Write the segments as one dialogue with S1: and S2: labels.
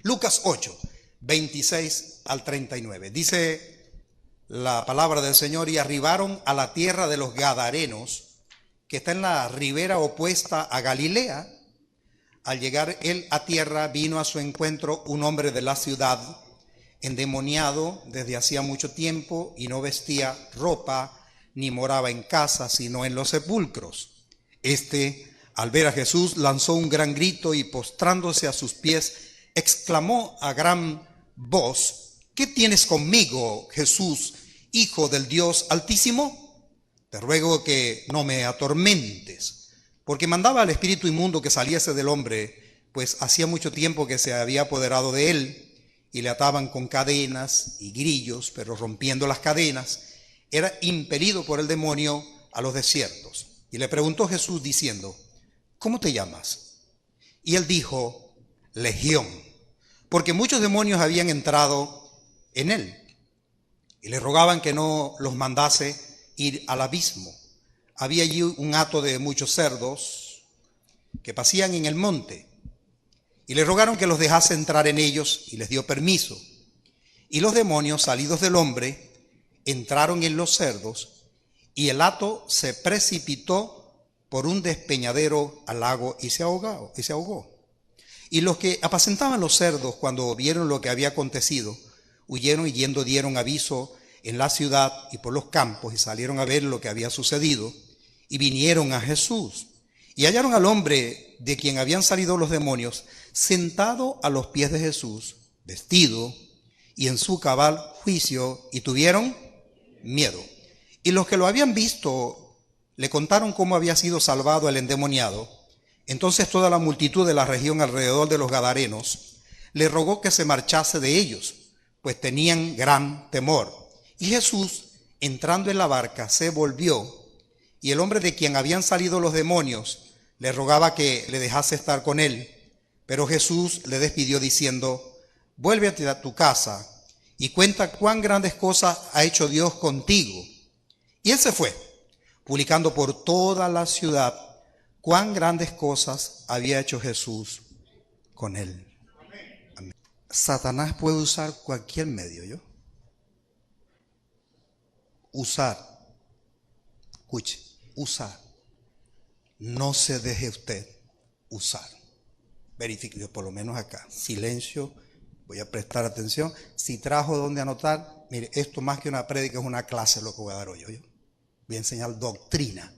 S1: Lucas 8, 26 al 39. Dice la palabra del Señor: y arribaron a la tierra de los Gadarenos, que está en la ribera opuesta a Galilea. Al llegar él a tierra, vino a su encuentro un hombre de la ciudad, endemoniado desde hacía mucho tiempo, y no vestía ropa, ni moraba en casa, sino en los sepulcros. Al ver a Jesús, lanzó un gran grito y, postrándose a sus pies, exclamó a gran voz: ¿qué tienes conmigo, Jesús, Hijo del Dios Altísimo? Te ruego que no me atormentes. Porque mandaba al espíritu inmundo que saliese del hombre, pues hacía mucho tiempo que se había apoderado de él, y le ataban con cadenas y grillos, pero rompiendo las cadenas, era impelido por el demonio a los desiertos. Y le preguntó Jesús diciendo: ¿cómo te llamas? Y él dijo: Legión, porque muchos demonios habían entrado en él. Y le rogaban que no los mandase ir al abismo. Había allí un hato de muchos cerdos que pasían en el monte, y le rogaron que los dejase entrar en ellos, y les dio permiso. Y los demonios, salidos del hombre, entraron en los cerdos, y el hato se precipitó por un despeñadero al lago y se ahogó. Y los que apacentaban los cerdos, cuando vieron lo que había acontecido, huyeron, y yendo dieron aviso en la ciudad y por los campos, y salieron a ver lo que había sucedido, y vinieron a Jesús, y hallaron al hombre de quien habían salido los demonios, sentado a los pies de Jesús, vestido y en su cabal juicio, y tuvieron miedo. Y los que lo habían visto le contaron cómo había sido salvado el endemoniado. Entonces toda la multitud de la región alrededor de los Gadarenos le rogó que se marchase de ellos, pues tenían gran temor. Y Jesús, entrando en la barca, se volvió, y el hombre de quien habían salido los demonios le rogaba que le dejase estar con él. Pero Jesús le despidió diciendo: vuélvete a tu casa y cuenta cuán grandes cosas ha hecho Dios contigo. Y él se fue, publicando por toda la ciudad cuán grandes cosas había hecho Jesús con él. Amén. Satanás puede usar cualquier medio, ¿yo? Usar. Escuche, usar. No se deje usted usar. Verifique, por lo menos acá. Silencio, voy a prestar atención. Si trajo donde anotar, mire, esto más que una prédica es una clase lo que voy a dar hoy. ¿Yo? Voy a enseñar doctrina.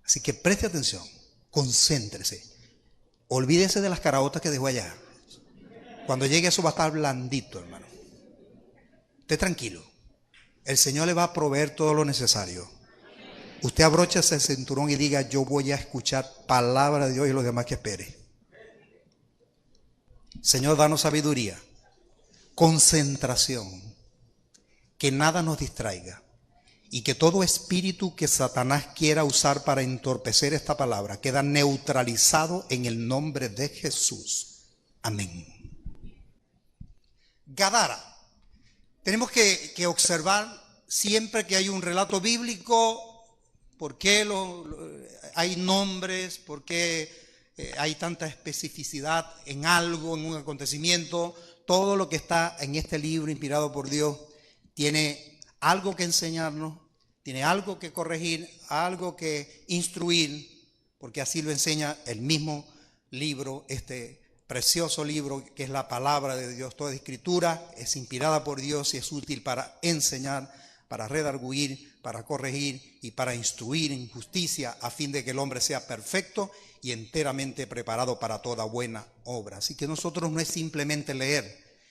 S1: Así que preste atención, concéntrese. Olvídese de las caraotas que dejó allá. Cuando llegue eso va a estar blandito, hermano. Esté tranquilo. El Señor le va a proveer todo lo necesario. Usted abrocha ese cinturón y diga: yo voy a escuchar palabra de Dios, y los demás que espere. Señor, danos sabiduría, concentración, que nada nos distraiga, y que todo espíritu que Satanás quiera usar para entorpecer esta palabra queda neutralizado en el nombre de Jesús. Amén. Gadara. Tenemos que observar siempre que hay un relato bíblico, por qué hay nombres, por qué hay tanta especificidad en algo, en un acontecimiento. Todo lo que está en este libro inspirado por Dios tiene algo que enseñarnos, tiene algo que corregir, algo que instruir, porque así lo enseña el mismo libro, este precioso libro que es la palabra de Dios. Toda escritura es inspirada por Dios y es útil para enseñar, para redarguir, para corregir y para instruir en justicia, a fin de que el hombre sea perfecto y enteramente preparado para toda buena obra. Así que nosotros no es simplemente leer,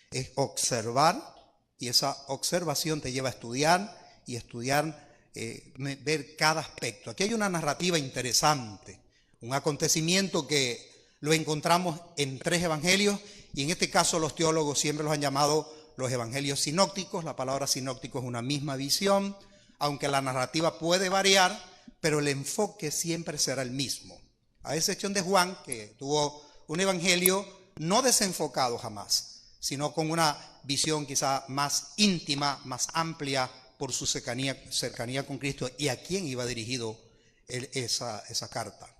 S1: es observar, y esa observación te lleva a estudiar, y estudiar, ver cada aspecto. Aquí hay una narrativa interesante, un acontecimiento que lo encontramos en 3 evangelios, y en este caso los teólogos siempre los han llamado los evangelios sinópticos. La palabra sinóptico es una misma visión, aunque la narrativa puede variar, pero el enfoque siempre será el mismo. A excepción de Juan, que tuvo un evangelio no desenfocado jamás, sino con una visión quizá más íntima, más amplia por su cercanía con Cristo y a quién iba dirigido esa carta.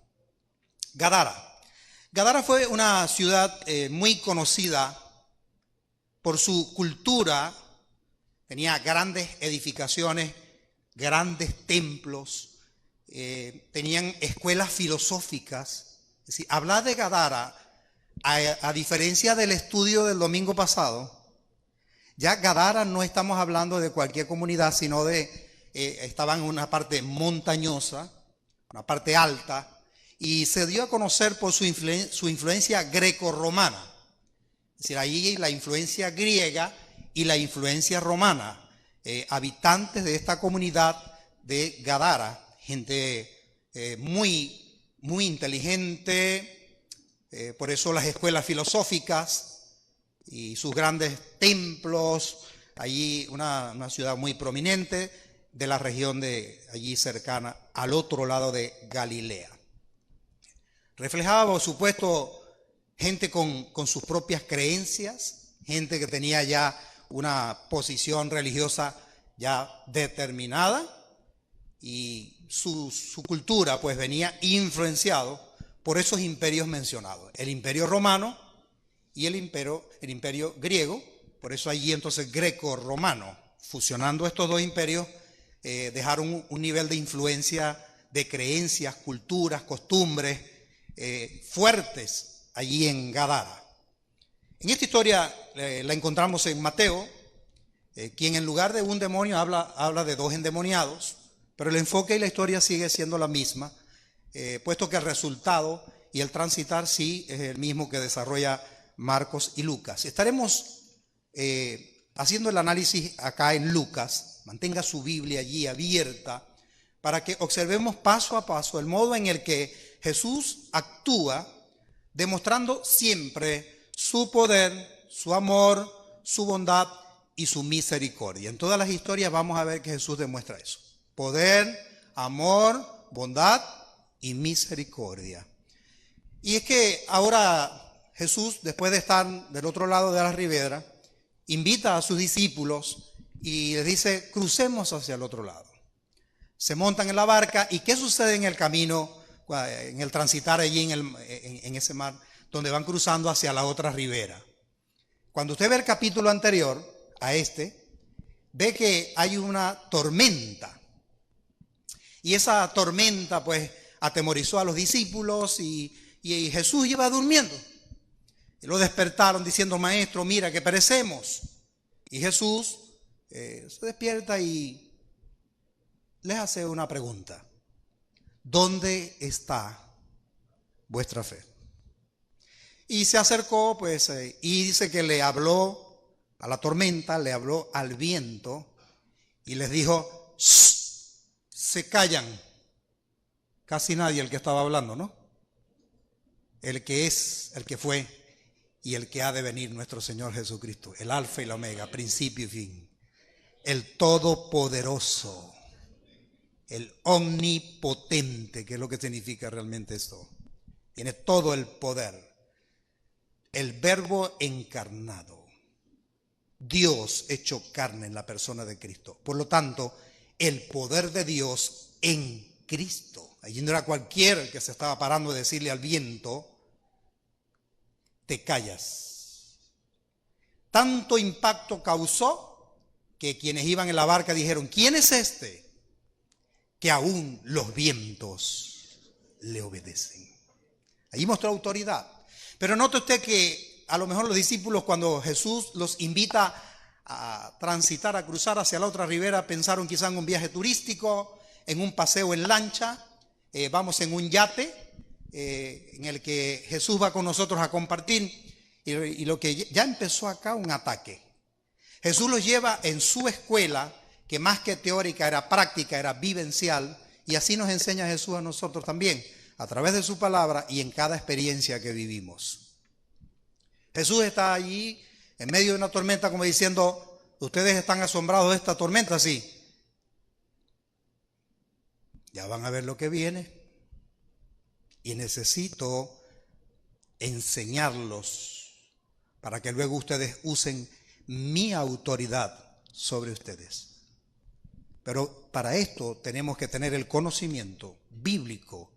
S1: Gadara. Gadara fue una ciudad muy conocida por su cultura, tenía grandes edificaciones, grandes templos, tenían escuelas filosóficas. Es decir, hablar de Gadara, a diferencia del estudio del domingo pasado, ya Gadara no estamos hablando de cualquier comunidad, sino estaban en una parte montañosa, una parte alta, y se dio a conocer por su influencia greco-romana. Es decir, ahí la influencia griega y la influencia romana. Habitantes de esta comunidad de Gadara, gente muy, muy inteligente, por eso las escuelas filosóficas y sus grandes templos, allí una ciudad muy prominente de la región de allí cercana, al otro lado de Galilea. Reflejaba, por supuesto, gente con sus propias creencias, gente que tenía ya una posición religiosa ya determinada, y su cultura pues venía influenciado por esos imperios mencionados, el imperio romano y el imperio griego. Por eso allí entonces greco-romano, fusionando estos dos imperios, dejaron un nivel de influencia de creencias, culturas, costumbres fuertes allí en Gadara. En esta historia la encontramos en Mateo, quien en lugar de un demonio habla de dos endemoniados, pero el enfoque y la historia sigue siendo la misma, puesto que el resultado y el transitar sí es el mismo que desarrolla Marcos y Lucas. Estaremos haciendo el análisis acá en Lucas. Mantenga su Biblia allí abierta para que observemos paso a paso el modo en el que Jesús actúa, demostrando siempre su poder, su amor, su bondad y su misericordia. En todas las historias vamos a ver que Jesús demuestra eso: poder, amor, bondad y misericordia. Y es que ahora Jesús, después de estar del otro lado de la ribera, invita a sus discípulos y les dice: crucemos hacia el otro lado. Se montan en la barca, y ¿qué sucede en el camino, en el transitar allí en ese mar, donde van cruzando hacia la otra ribera? Cuando usted ve el capítulo anterior a este, ve que hay una tormenta. Y esa tormenta pues atemorizó a los discípulos, y Jesús iba durmiendo. Y lo despertaron diciendo: maestro, mira que perecemos. Y Jesús se despierta y les hace una pregunta: ¿dónde está vuestra fe? Y se acercó pues y dice que le habló a la tormenta, le habló al viento y les dijo: ¡shh! Se callan. Casi nadie el que estaba hablando, ¿no? El que es, el que fue y el que ha de venir, nuestro Señor Jesucristo, el alfa y la omega, principio y fin, el todopoderoso, el omnipotente, que es lo que significa realmente esto. Tiene todo el poder, el verbo encarnado, Dios hecho carne en la persona de Cristo. Por lo tanto, el poder de Dios en Cristo. Allí no era cualquiera que se estaba parando de decirle al viento: te callas. Tanto impacto causó que quienes iban en la barca dijeron: ¿quién es este? Que aún los vientos le obedecen. Allí mostró autoridad. Pero note usted que a lo mejor los discípulos, cuando Jesús los invita a transitar, a cruzar hacia la otra ribera, pensaron quizá en un viaje turístico, en un paseo en lancha, vamos en un yate en el que Jesús va con nosotros a compartir, y lo que ya empezó acá un ataque. Jesús los lleva en su escuela, que más que teórica era práctica, era vivencial, y así nos enseña Jesús a nosotros también, a través de su palabra y en cada experiencia que vivimos. Jesús está allí en medio de una tormenta como diciendo: ¿ustedes están asombrados de esta tormenta? Sí. Ya van a ver lo que viene. Y necesito enseñarlos para que luego ustedes usen mi autoridad sobre ustedes. Pero para esto tenemos que tener el conocimiento bíblico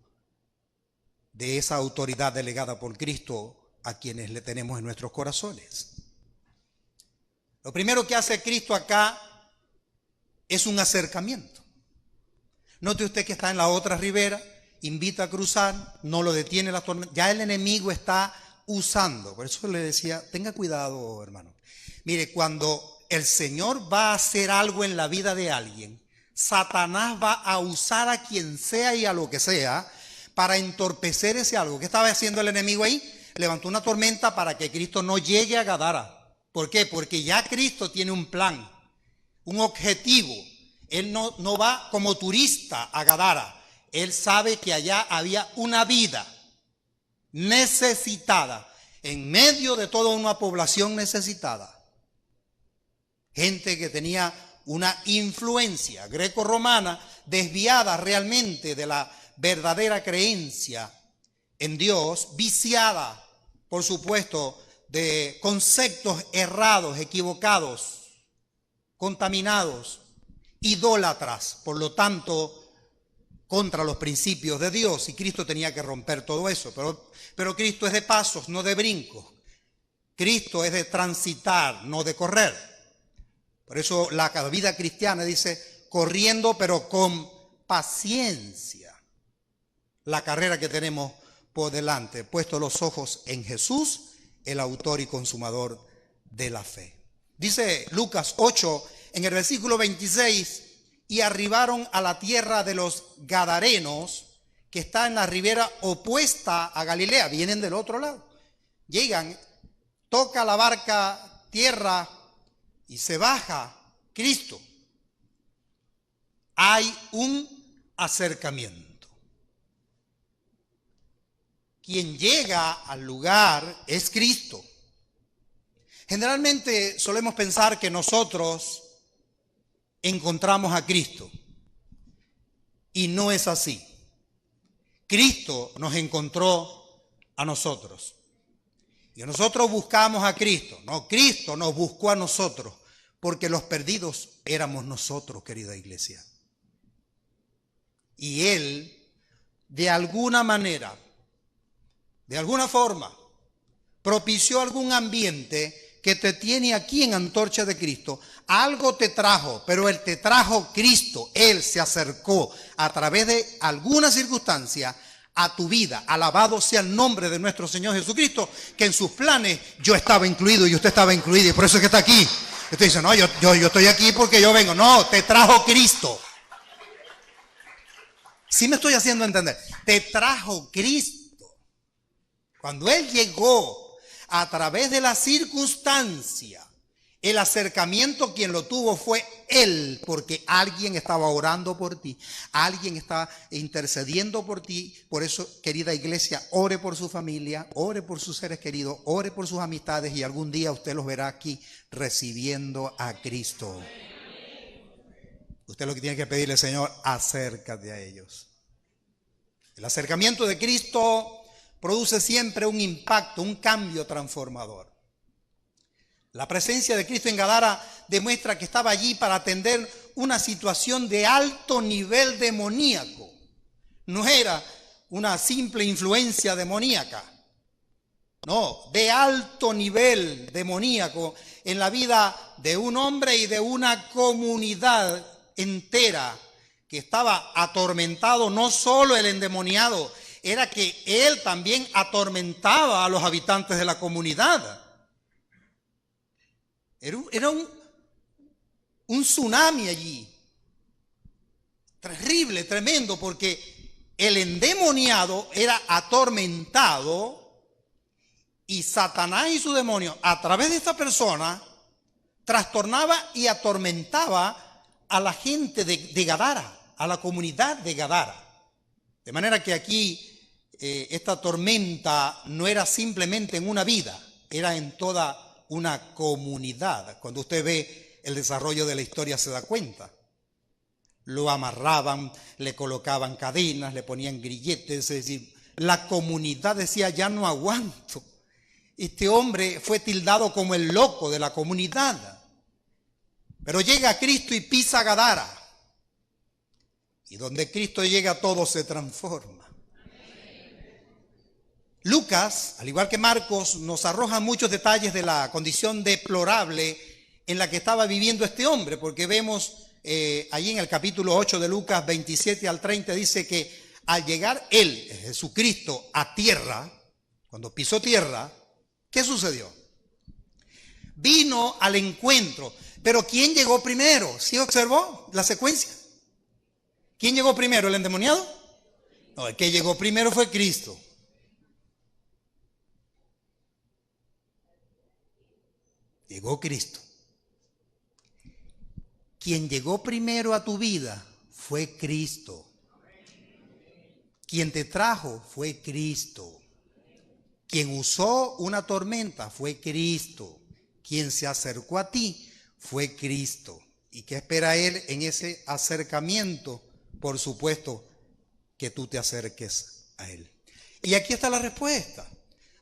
S1: de esa autoridad delegada por Cristo a quienes le tenemos en nuestros corazones. Lo primero que hace Cristo acá es un acercamiento. Note usted que está en la otra ribera, invita a cruzar, no lo detiene la tormenta. Ya el enemigo está usando. Por eso le decía, tenga cuidado, hermano. Mire, cuando el Señor va a hacer algo en la vida de alguien, Satanás va a usar a quien sea y a lo que sea para entorpecer ese algo. ¿Qué estaba haciendo el enemigo ahí? Levantó una tormenta para que Cristo no llegue a Gadara. ¿Por qué? Porque ya Cristo tiene un plan, un objetivo. Él no va como turista a Gadara. Él sabe que allá había una vida necesitada, en medio de toda una población necesitada. Gente que tenía una influencia greco-romana desviada realmente de la verdadera creencia en Dios, viciada, por supuesto, de conceptos errados, equivocados, contaminados, idólatras, por lo tanto, contra los principios de Dios. Y Cristo tenía que romper todo eso. Pero Cristo es de pasos, no de brincos. Cristo es de transitar, no de correr. Por eso la vida cristiana dice, corriendo pero con paciencia, la carrera que tenemos por delante, puesto los ojos en Jesús, el autor y consumador de la fe. Dice Lucas 8, en el versículo 26, y arribaron a la tierra de los Gadarenos, que está en la ribera opuesta a Galilea, vienen del otro lado. Llegan, toca la barca tierra y se baja Cristo. Hay un acercamiento. Quien llega al lugar es Cristo. Generalmente solemos pensar que nosotros encontramos a Cristo. Y no es así. Cristo nos encontró a nosotros. Y nosotros buscamos a Cristo. No, Cristo nos buscó a nosotros. Porque los perdidos éramos nosotros, querida iglesia. Y Él, de alguna manera, de alguna forma, propició algún ambiente que te tiene aquí en Antorcha de Cristo. Algo te trajo, pero Él te trajo Cristo. Él se acercó a través de alguna circunstancia a tu vida. Alabado sea el nombre de nuestro Señor Jesucristo, que en sus planes yo estaba incluido y usted estaba incluido. Y por eso es que está aquí. Usted dice, no, yo estoy aquí porque yo vengo. No, te trajo Cristo. ¿Sí me estoy haciendo entender? Te trajo Cristo. Cuando Él llegó a través de la circunstancia, el acercamiento quien lo tuvo fue Él, porque alguien estaba orando por ti, alguien estaba intercediendo por ti. Por eso, querida iglesia, ore por su familia, ore por sus seres queridos, ore por sus amistades y algún día usted los verá aquí recibiendo a Cristo. Usted lo que tiene que pedirle, Señor, acércate a ellos. El acercamiento de Cristo produce siempre un impacto, un cambio transformador. La presencia de Cristo en Gadara demuestra que estaba allí para atender una situación de alto nivel demoníaco. No era una simple influencia demoníaca. No, de alto nivel demoníaco en la vida de un hombre y de una comunidad entera que estaba atormentado. No solo el endemoniado, era que él también atormentaba a los habitantes de la comunidad. Era un tsunami allí. Terrible, tremendo, porque el endemoniado era atormentado y Satanás y su demonio, a través de esta persona, trastornaba y atormentaba a la gente de Gadara, a la comunidad de Gadara. De manera que aquí esta tormenta no era simplemente en una vida, era en toda una comunidad. Cuando usted ve el desarrollo de la historia se da cuenta. Lo amarraban, le colocaban cadenas, le ponían grilletes, es decir, la comunidad decía, ya no aguanto. Este hombre fue tildado como el loco de la comunidad. Pero llega Cristo y pisa Gadara. Y donde Cristo llega todo se transforma. Lucas, al igual que Marcos, nos arroja muchos detalles de la condición deplorable en la que estaba viviendo este hombre, porque vemos allí en el capítulo 8 de Lucas 27 al 30, dice que al llegar él, Jesucristo, a tierra, cuando pisó tierra, ¿qué sucedió? Vino al encuentro. Pero ¿quién llegó primero? ¿Sí observó la secuencia? ¿Quién llegó primero? ¿El endemoniado? No, el que llegó primero fue Cristo. Llegó Cristo. Quien llegó primero a tu vida fue Cristo. Quien te trajo fue Cristo. Quien usó una tormenta fue Cristo. Quien se acercó a ti fue Cristo. ¿Y qué espera Él en ese acercamiento? Por supuesto, que tú te acerques a Él. Y aquí está la respuesta.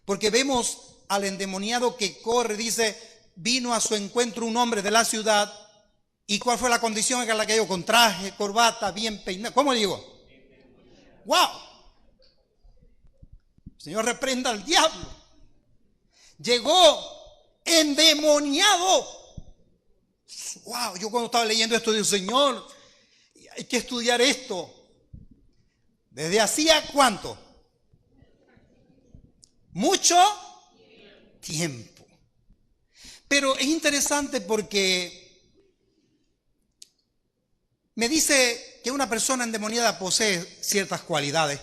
S1: Porque vemos al endemoniado que corre, dice, vino a su encuentro un hombre de la ciudad. ¿Y cuál fue la condición en la que llegó? Con traje, corbata, bien peinado. ¿Cómo llegó? ¡Wow! El Señor reprenda al diablo. Llegó endemoniado. ¡Wow! Yo cuando estaba leyendo esto digo, Señor, hay que estudiar esto. ¿Desde hacía cuánto? Mucho tiempo. Pero es interesante porque me dice que una persona endemoniada posee ciertas cualidades.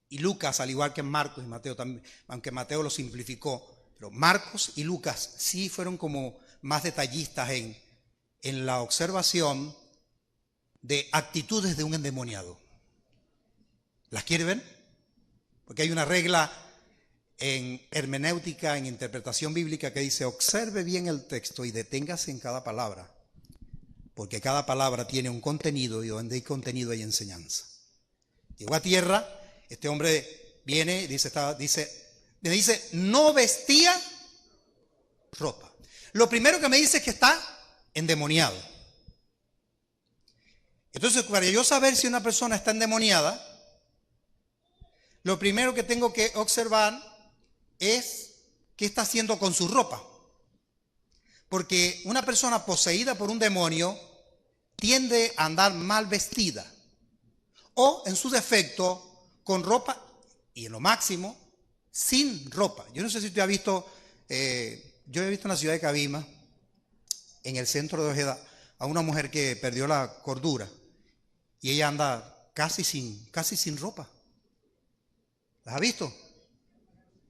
S1: Y Lucas, al igual que Marcos y Mateo también, aunque Mateo lo simplificó, pero Marcos y Lucas sí fueron como más detallistas en la observación de actitudes de un endemoniado. ¿Las quiere ver? Porque hay una regla en hermenéutica, en interpretación bíblica, que dice, observe bien el texto y deténgase en cada palabra, porque cada palabra tiene un contenido y donde hay contenido hay enseñanza. Llegó a tierra, este hombre viene, me dice, no vestía ropa. Lo primero que me dice es que está endemoniado. Entonces, para yo saber si una persona está endemoniada, lo primero que tengo que observar es qué está haciendo con su ropa. Porque una persona poseída por un demonio tiende a andar mal vestida. O, en su defecto, con ropa y en lo máximo, sin ropa. Yo no sé si usted ha visto, yo he visto en la ciudad de Cabima, en el centro de Ojeda, a una mujer que perdió la cordura y ella anda casi sin ropa. ¿Las ha visto?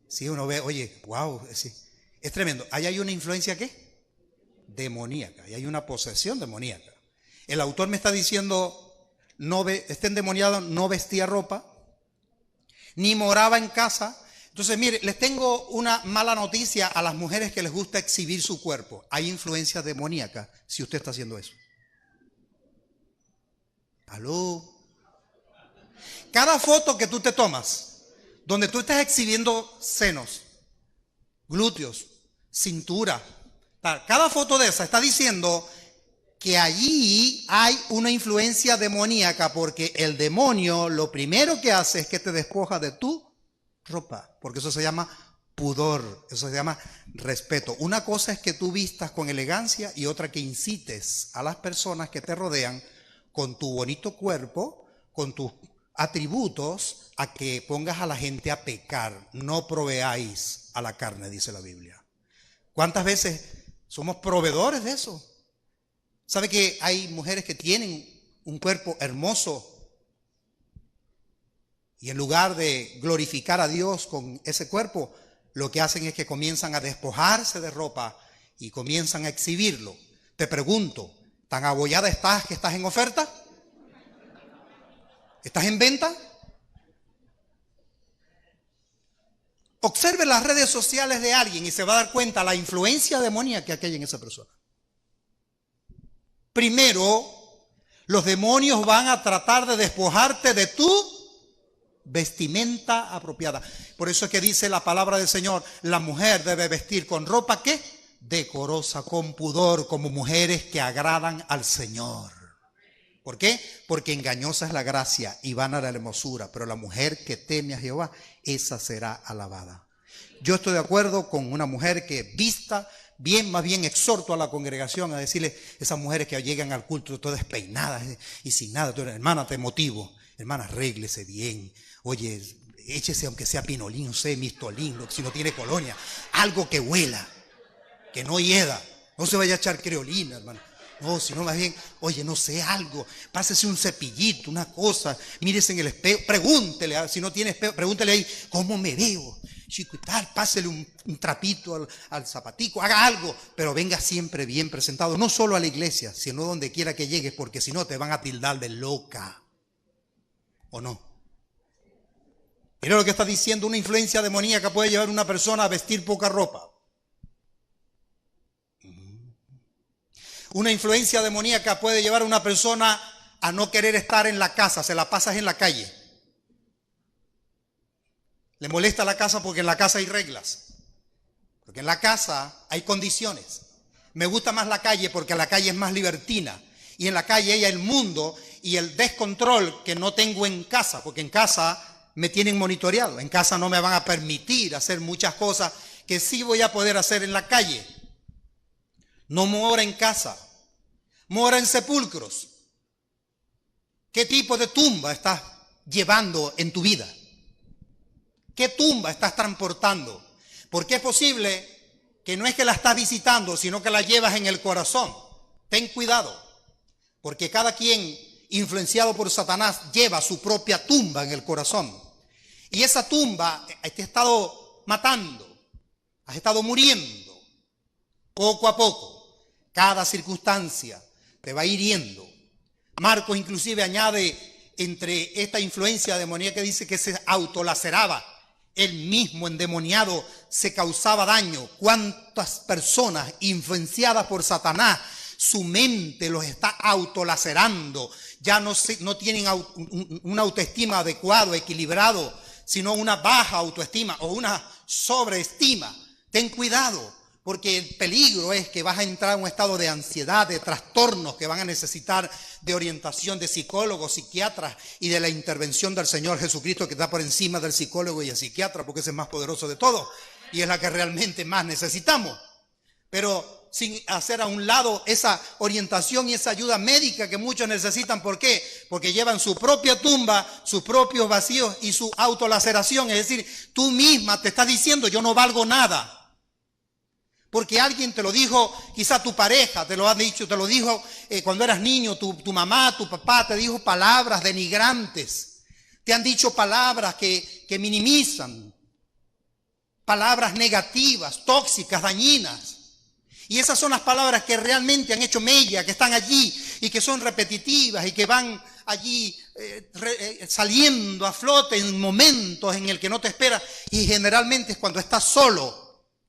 S1: Sí, uno ve, oye, wow, sí, es tremendo. Ahí hay una influencia, ¿qué? Demoníaca, y hay una posesión demoníaca. El autor me está diciendo, este endemoniado no vestía ropa, ni moraba en casa. Entonces, mire, les tengo una mala noticia a las mujeres que les gusta exhibir su cuerpo. Hay influencia demoníaca si usted está haciendo eso. ¿Aló? Cada foto que tú te tomas, donde tú estás exhibiendo senos, glúteos, cintura, cada foto de esa está diciendo que allí hay una influencia demoníaca, porque el demonio lo primero que hace es que te despoja de tu ropa, porque eso se llama pudor, eso se llama respeto. Una cosa es que tú vistas con elegancia y otra que incites a las personas que te rodean con tu bonito cuerpo, con tus atributos, a que pongas a la gente a pecar. No proveáis a la carne, dice la Biblia. ¿Cuántas veces somos proveedores de eso? ¿Sabe que hay mujeres que tienen un cuerpo hermoso y en lugar de glorificar a Dios con ese cuerpo, lo que hacen es que comienzan a despojarse de ropa y comienzan a exhibirlo? Te pregunto, ¿tan abollada estás que estás en oferta? ¿Estás en venta? Observe las redes sociales de alguien y se va a dar cuenta la influencia demoníaca que hay en esa persona. Primero, los demonios van a tratar de despojarte de tu vestimenta apropiada. Por eso es que dice la palabra del Señor, la mujer debe vestir con ropa ¿qué? Decorosa, con pudor, como mujeres que agradan al Señor. ¿Por qué? Porque engañosa es la gracia y vana la hermosura, pero la mujer que teme a Jehová, esa será alabada. Yo estoy de acuerdo con una mujer que vista más bien exhorto a la congregación a decirle, esas mujeres que llegan al culto todas despeinadas y sin nada, hermana, te motivo, hermana, arréglese bien, oye, échese aunque sea pinolín, no sé, mistolín, si no tiene colonia, algo que huela, que no hieda, no se vaya a echar creolina, hermano. No, sino más bien, oye, no sé, algo, pásese un cepillito, una cosa, mírese en el espejo, pregúntele, si no tiene espejo, pregúntele ahí, ¿cómo me veo? Chico y tal, pásele un trapito al zapatico, haga algo, pero venga siempre bien presentado, no solo a la iglesia, sino donde quiera que llegues, porque si no te van a tildar de loca, ¿o no? Mira lo que está diciendo, una influencia demoníaca puede llevar a una persona a vestir poca ropa. Una influencia demoníaca puede llevar a una persona a no querer estar en la casa, se la pasas en la calle. Le molesta la casa porque en la casa hay reglas, porque en la casa hay condiciones. Me gusta más la calle porque la calle es más libertina y en la calle hay el mundo y el descontrol que no tengo en casa, porque en casa me tienen monitoreado, en casa no me van a permitir hacer muchas cosas que sí voy a poder hacer en la calle. No mora en casa, mora en sepulcros. ¿Qué tipo de tumba estás llevando en tu vida? ¿Qué tumba estás transportando? Porque es posible que no es que la estás visitando, sino que la llevas en el corazón. Ten cuidado, porque cada quien, influenciado por Satanás, lleva su propia tumba en el corazón. Y esa tumba te ha estado matando, has estado muriendo, poco a poco. Cada circunstancia te va hiriendo. Marcos inclusive añade entre esta influencia demoníaca que dice que se autolaceraba. Él mismo endemoniado se causaba daño. ¿Cuántas personas influenciadas por Satanás, su mente los está autolacerando? Ya no tienen una autoestima adecuado, equilibrado, sino una baja autoestima o una sobreestima. Ten cuidado. Porque el peligro es que vas a entrar en un estado de ansiedad, de trastornos que van a necesitar de orientación de psicólogos, psiquiatras y de la intervención del Señor Jesucristo que está por encima del psicólogo y el psiquiatra porque ese es más poderoso de todos y es la que realmente más necesitamos. Pero sin hacer a un lado esa orientación y esa ayuda médica que muchos necesitan. ¿Por qué? Porque llevan su propia tumba, sus propios vacíos y su autolaceración. Es decir, tú misma te estás diciendo yo no valgo nada. Porque alguien te lo dijo, quizá tu pareja te lo ha dicho, te lo dijo cuando eras niño, tu mamá, tu papá te dijo palabras denigrantes. Te han dicho palabras que minimizan, palabras negativas, tóxicas, dañinas. Y esas son las palabras que realmente han hecho mella, que están allí y que son repetitivas y que van allí saliendo a flote en momentos en el que no te esperas. Y generalmente es cuando estás solo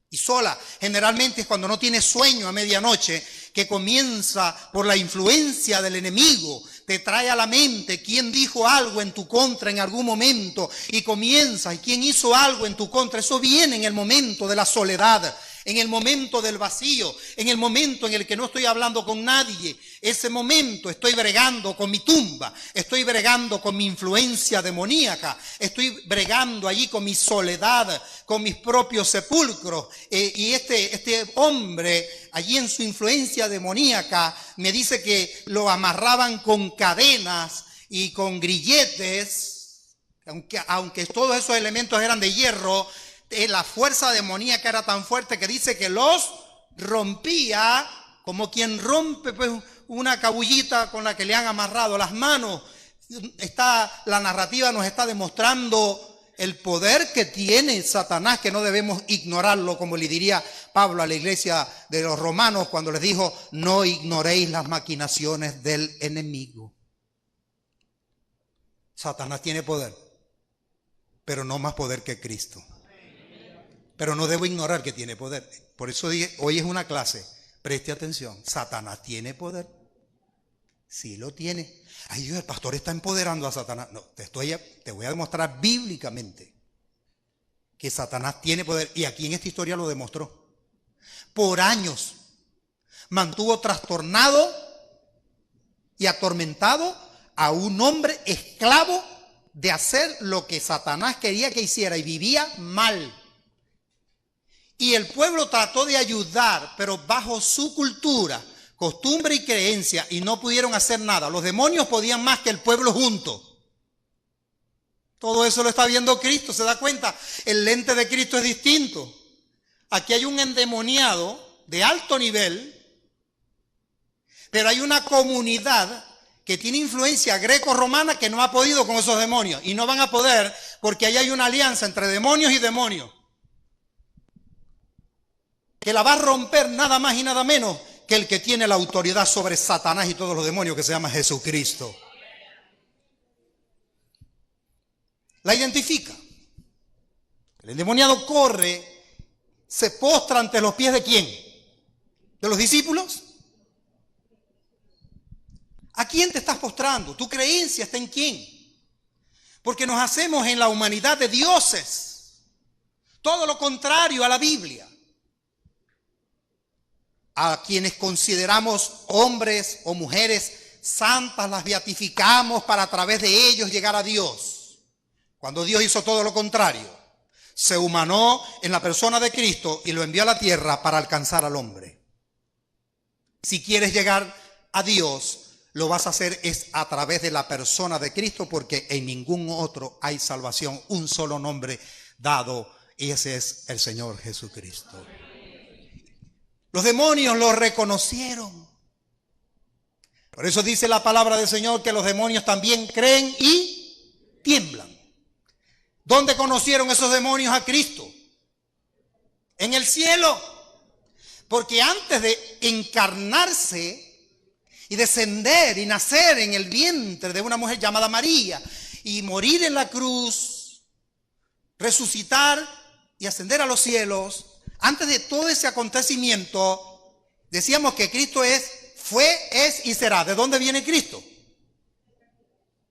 S1: y sola, generalmente es cuando no tienes sueño a medianoche, que comienza por la influencia del enemigo, te trae a la mente quién dijo algo en tu contra en algún momento y comienza, y quién hizo algo en tu contra, eso viene en el momento de la soledad, en el momento del vacío, en el momento en el que no estoy hablando con nadie. Ese momento estoy bregando con mi tumba, estoy bregando con mi influencia demoníaca, estoy bregando allí con mi soledad, con mis propios sepulcros. Y este hombre allí en su influencia demoníaca me dice que lo amarraban con cadenas y con grilletes, aunque todos esos elementos eran de hierro. La fuerza demoníaca era tan fuerte que dice que los rompía como quien rompe pues una cabullita con la que le han amarrado las manos. La narrativa nos está demostrando el poder que tiene Satanás, que no debemos ignorarlo, como le diría Pablo a la iglesia de los romanos cuando les dijo, no ignoréis las maquinaciones del enemigo. Satanás tiene poder, pero no más poder que Cristo. Pero no debo ignorar que tiene poder. Por eso dije, hoy es una clase, preste atención, Satanás tiene poder. Sí lo tiene. Ay, Dios, el pastor está empoderando a Satanás. No, te voy a demostrar bíblicamente que Satanás tiene poder. Y aquí en esta historia lo demostró. Por años mantuvo trastornado y atormentado a un hombre esclavo de hacer lo que Satanás quería que hiciera y vivía mal. Y el pueblo trató de ayudar, pero bajo su cultura, costumbre y creencia, y no pudieron hacer nada. Los demonios podían más que el pueblo junto. Todo eso lo está viendo Cristo, ¿se da cuenta? El lente de Cristo es distinto. Aquí hay un endemoniado de alto nivel, pero hay una comunidad que tiene influencia greco-romana que no ha podido con esos demonios. Y no van a poder porque ahí hay una alianza entre demonios y demonios, que la va a romper nada más y nada menos que el que tiene la autoridad sobre Satanás y todos los demonios, que se llama Jesucristo. La identifica. El endemoniado corre, se postra ante los pies ¿de quién? ¿De los discípulos? ¿A quién te estás postrando? ¿Tu creencia está en quién? Porque nos hacemos en la humanidad de dioses. Todo lo contrario a la Biblia. A quienes consideramos hombres o mujeres santas, las beatificamos para a través de ellos llegar a Dios. Cuando Dios hizo todo lo contrario, se humanó en la persona de Cristo y lo envió a la tierra para alcanzar al hombre. Si quieres llegar a Dios, lo vas a hacer es a través de la persona de Cristo, porque en ningún otro hay salvación, un solo nombre dado, y ese es el Señor Jesucristo. Los demonios lo reconocieron. Por eso dice la palabra del Señor que los demonios también creen y tiemblan. ¿Dónde conocieron esos demonios a Cristo? En el cielo. Porque antes de encarnarse y descender y nacer en el vientre de una mujer llamada María y morir en la cruz, resucitar y ascender a los cielos, antes de todo ese acontecimiento, decíamos que Cristo fue, es y será. ¿De dónde viene Cristo?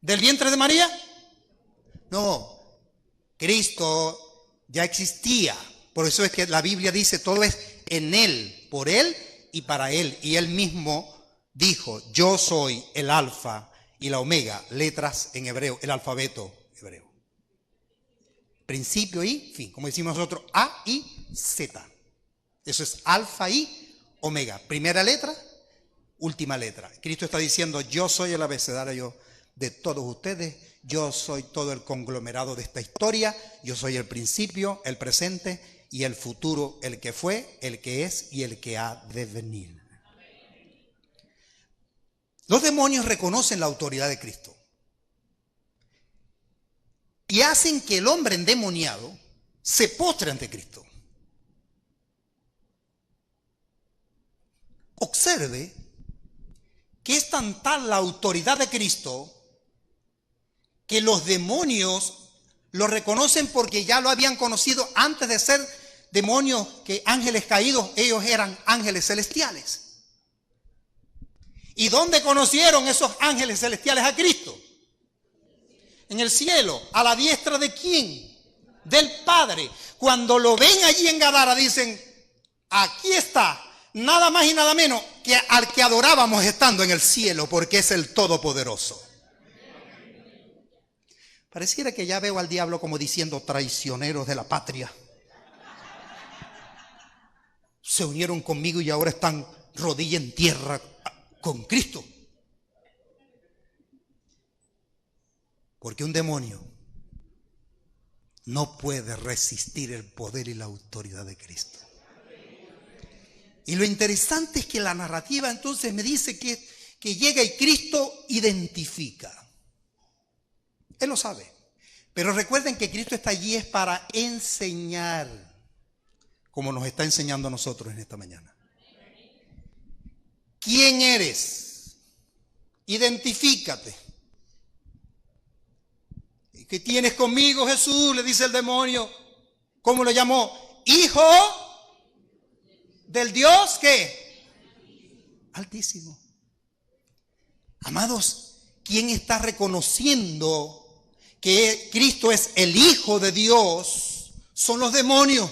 S1: ¿Del vientre de María? No. Cristo ya existía. Por eso es que la Biblia dice todo es en Él, por Él y para Él. Y Él mismo dijo, yo soy el alfa y la omega, letras en hebreo, el alfabeto hebreo. Principio y fin, como decimos nosotros, A y Z. Eso es alfa y omega. Primera letra, última letra. Cristo está diciendo, yo soy el abecedario de todos ustedes. Yo soy todo el conglomerado de esta historia. Yo soy el principio, el presente y el futuro, el que fue, el que es y el que ha de venir. Los demonios reconocen la autoridad de Cristo y hacen que el hombre endemoniado se postre ante Cristo. Observe que es tan tal la autoridad de Cristo que los demonios lo reconocen porque ya lo habían conocido antes de ser demonios, que ángeles caídos, ellos eran ángeles celestiales. ¿Y dónde conocieron esos ángeles celestiales a Cristo? En el cielo. ¿A la diestra de quién? Del Padre. Cuando lo ven allí en Gadara dicen, aquí está, nada más y nada menos que al que adorábamos estando en el cielo, porque es el Todopoderoso. Pareciera que ya veo al diablo como diciendo, traicioneros de la patria. Se unieron conmigo y ahora están rodilla en tierra con Cristo. Porque un demonio no puede resistir el poder y la autoridad de Cristo. Y lo interesante es que la narrativa entonces me dice que llega y Cristo identifica. Él lo sabe. Pero recuerden que Cristo está allí es para enseñar, como nos está enseñando a nosotros en esta mañana. ¿Quién eres? Identifícate. ¿Qué tienes conmigo, Jesús? Le dice el demonio. ¿Cómo lo llamó? Hijo del Dios, ¿qué? Altísimo. Amados, ¿quién está reconociendo que Cristo es el Hijo de Dios? Son los demonios.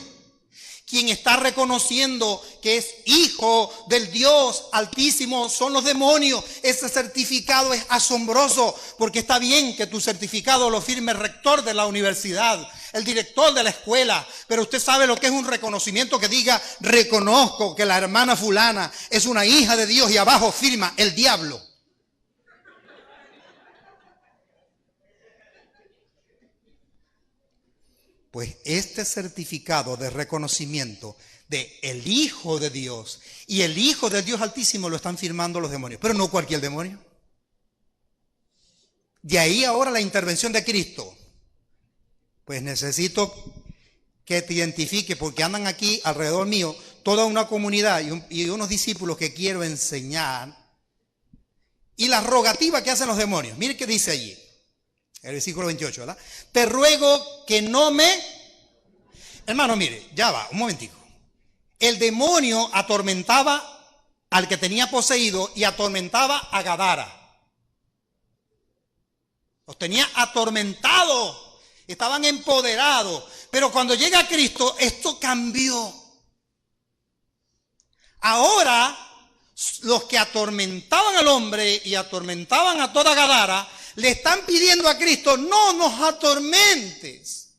S1: Quien está reconociendo que es hijo del Dios Altísimo son los demonios. Ese certificado es asombroso, porque está bien que tu certificado lo firme el rector de la universidad, el director de la escuela, pero usted sabe lo que es un reconocimiento que diga, reconozco que la hermana fulana es una hija de Dios y abajo firma el diablo. Pues este certificado de reconocimiento de el Hijo de Dios y el Hijo del Dios Altísimo lo están firmando los demonios, pero no cualquier demonio. De ahí ahora la intervención de Cristo. Pues necesito que te identifique, porque andan aquí alrededor mío toda una comunidad y unos discípulos que quiero enseñar. Y la rogativa que hacen los demonios. Mire qué dice allí. El versículo 28, ¿verdad? Te ruego que no me... Hermano, mire, ya va, un momentico. El demonio atormentaba al que tenía poseído y atormentaba a Gadara. Los tenía atormentados, estaban empoderados. Pero cuando llega Cristo, esto cambió. Ahora, los que atormentaban al hombre y atormentaban a toda Gadara, le están pidiendo a Cristo, no nos atormentes.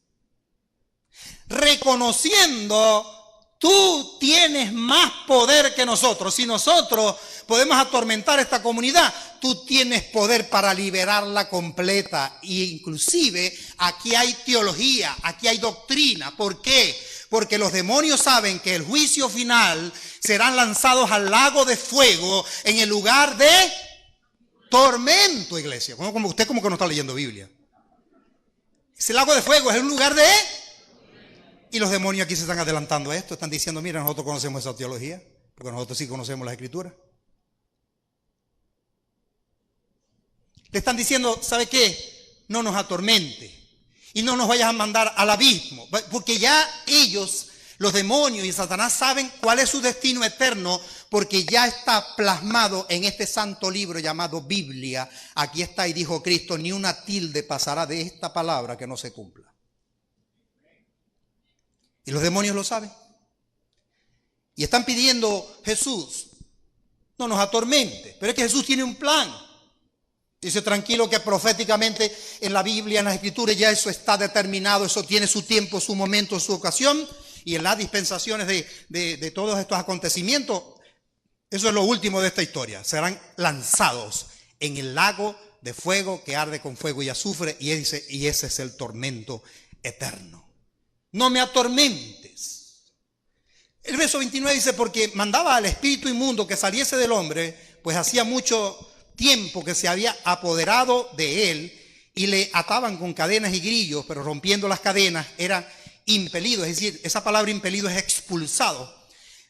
S1: Reconociendo, tú tienes más poder que nosotros. Si nosotros podemos atormentar esta comunidad, tú tienes poder para liberarla completa. E inclusive aquí hay teología, aquí hay doctrina. ¿Por qué? Porque los demonios saben que el juicio final serán lanzados al lago de fuego en el lugar de tormento, iglesia. Usted como que no está leyendo Biblia. Ese lago de fuego es un lugar de... Y los demonios aquí se están adelantando a esto. Están diciendo, mira, nosotros conocemos esa teología. Porque nosotros sí conocemos las Escrituras. Le están diciendo, ¿sabe qué? No nos atormente. Y no nos vayas a mandar al abismo. Porque ya ellos, los demonios y Satanás, saben cuál es su destino eterno. Porque ya está plasmado en este santo libro llamado Biblia. Aquí está y dijo Cristo, ni una tilde pasará de esta palabra que no se cumpla. Y los demonios lo saben. Y están pidiendo, Jesús, no nos atormente. Pero es que Jesús tiene un plan. Dice, tranquilo, que proféticamente en la Biblia, en las Escrituras, ya eso está determinado. Eso tiene su tiempo, su momento, su ocasión. Y en las dispensaciones de todos estos acontecimientos, eso es lo último de esta historia. Serán lanzados en el lago de fuego que arde con fuego y azufre. Y ese es el tormento eterno. No me atormentes. El verso 29 dice, porque mandaba al espíritu inmundo que saliese del hombre, pues hacía mucho tiempo que se había apoderado de él, y le ataban con cadenas y grillos, pero rompiendo las cadenas era impelido. Es decir, esa palabra impelido es expulsado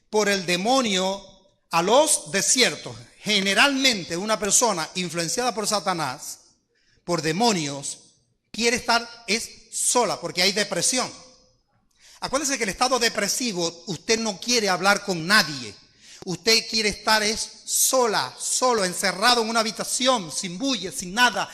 S1: por el demonio a los desiertos. Generalmente una persona influenciada por Satanás, por demonios, quiere estar sola porque hay depresión. Acuérdense que el estado depresivo, usted no quiere hablar con nadie. Usted quiere estar solo, encerrado en una habitación, sin bulla, sin nada,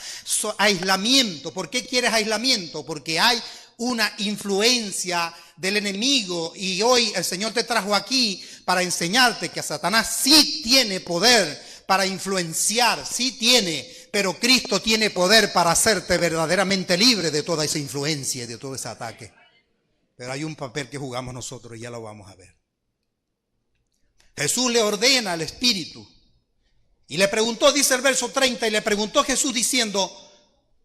S1: aislamiento. ¿Por qué quieres aislamiento? Porque hay una influencia del enemigo y hoy el Señor te trajo aquí para enseñarte que Satanás sí tiene poder para influenciar, sí tiene, pero Cristo tiene poder para hacerte verdaderamente libre de toda esa influencia y de todo ese ataque. Pero hay un papel que jugamos nosotros y ya lo vamos a ver. Jesús le ordena al Espíritu y le preguntó, dice el verso 30, y le preguntó Jesús diciendo,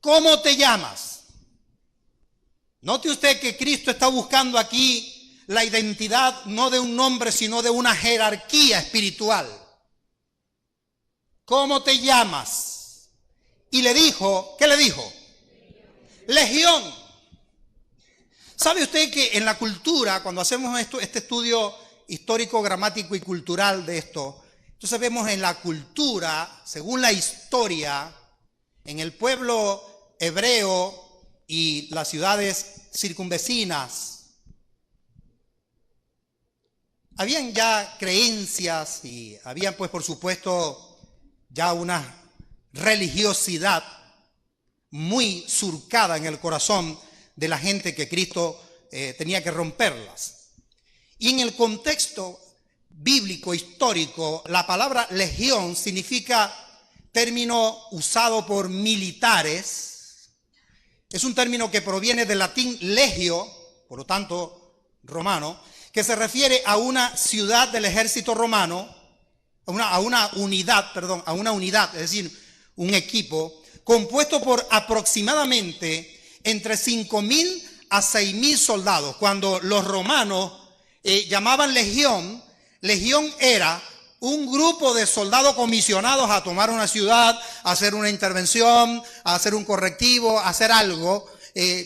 S1: ¿cómo te llamas? Note usted que Cristo está buscando aquí la identidad no de un nombre, sino de una jerarquía espiritual. ¿Cómo te llamas? Y le dijo, ¿qué le dijo? Legión. ¿Sabe usted que en la cultura, cuando hacemos este estudio histórico, gramático y cultural de esto, entonces vemos en la cultura, según la historia, en el pueblo hebreo y las ciudades circunvecinas, habían ya creencias y habían pues por supuesto ya una religiosidad muy surcada en el corazón de la gente que Cristo tenía que romperlas. Y en el contexto bíblico, histórico, la palabra legión significa término usado por militares Es un término que proviene del latín legio, por lo tanto romano, que se refiere a una ciudad del ejército romano, a una unidad, es decir, un equipo compuesto por aproximadamente entre 5.000 a 6.000 soldados. Cuando los romanos llamaban legión era un grupo de soldados comisionados a tomar una ciudad, a hacer una intervención, a hacer un correctivo, a hacer algo.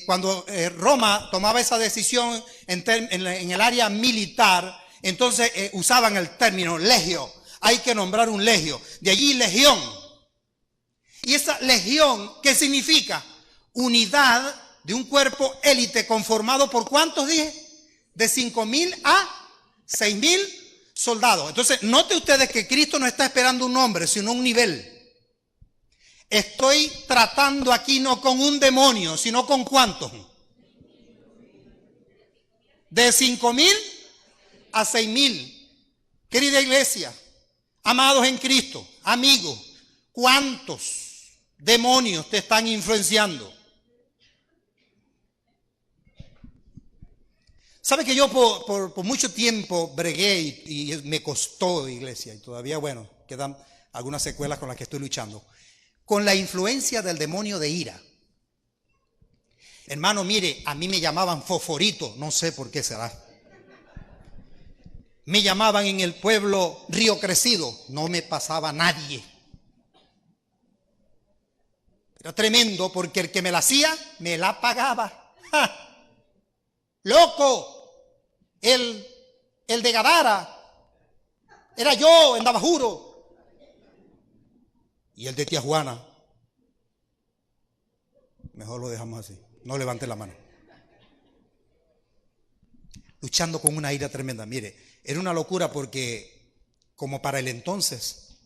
S1: Cuando Roma tomaba esa decisión en el área militar, entonces usaban el término legio. Hay que nombrar un legio. De allí legión. Y esa legión, ¿qué significa? Unidad de un cuerpo élite conformado por ¿cuántos dije? De 5.000 a 6.000 soldados. Entonces, note ustedes que Cristo no está esperando un nombre, sino un nivel. Estoy tratando aquí no con un demonio, sino con ¿cuántos? De 5.000 a 6.000. Querida iglesia, amados en Cristo, amigos, ¿cuántos demonios te están influenciando? ¿Sabe que yo por mucho tiempo bregué y me costó, iglesia, y todavía, bueno, quedan algunas secuelas con las que estoy luchando, con la influencia del demonio de ira? Hermano, mire, a mí me llamaban Fosforito, no sé por qué será. Me llamaban en el pueblo Río Crecido, no me pasaba nadie. Era tremendo porque el que me la hacía, me la pagaba. ¡Ja! ¡Loco! El de Gadara era yo en Navajuro. Y el de Tía Juana, mejor lo dejamos así, no levante la mano. Luchando con una ira tremenda. Mire, era una locura porque como para el entonces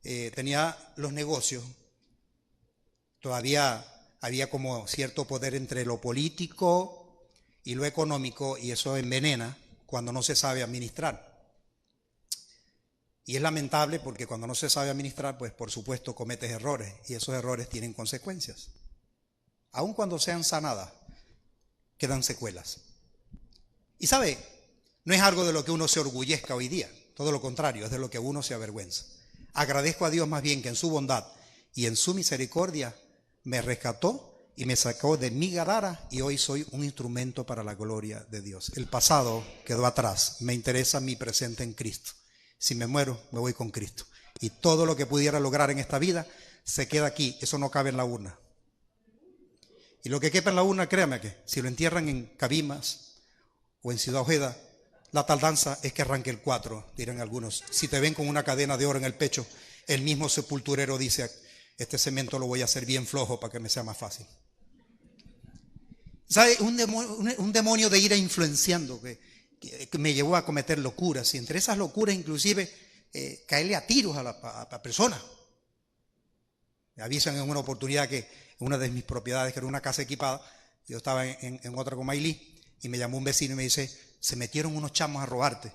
S1: tenía los negocios, todavía había como cierto poder entre lo político y lo económico, y eso envenena cuando no se sabe administrar. Y es lamentable porque cuando no se sabe administrar, pues por supuesto cometes errores, y esos errores tienen consecuencias. Aun cuando sean sanadas, quedan secuelas. Y sabe, no es algo de lo que uno se orgullezca hoy día, todo lo contrario, es de lo que uno se avergüenza. Agradezco a Dios más bien que en su bondad y en su misericordia me rescató y me sacó de mi Gadara, y hoy soy un instrumento para la gloria de Dios. El pasado quedó atrás, me interesa mi presente en Cristo. Si me muero, me voy con Cristo. Y todo lo que pudiera lograr en esta vida se queda aquí, eso no cabe en la urna. Y lo que quepa en la urna, créame que si lo entierran en Cabimas o en Ciudad Ojeda, la tardanza es que arranque el 4, dirán algunos. Si te ven con una cadena de oro en el pecho, el mismo sepulturero dice: este cemento lo voy a hacer bien flojo para que me sea más fácil. ¿Sabe? Un demonio de ira influenciando que me llevó a cometer locuras, y entre esas locuras inclusive caerle a tiros a la persona. Me avisan en una oportunidad que en una de mis propiedades, que era una casa equipada, yo estaba en otra con Mailí, y me llamó un vecino y me dice: se metieron unos chamos a robarte.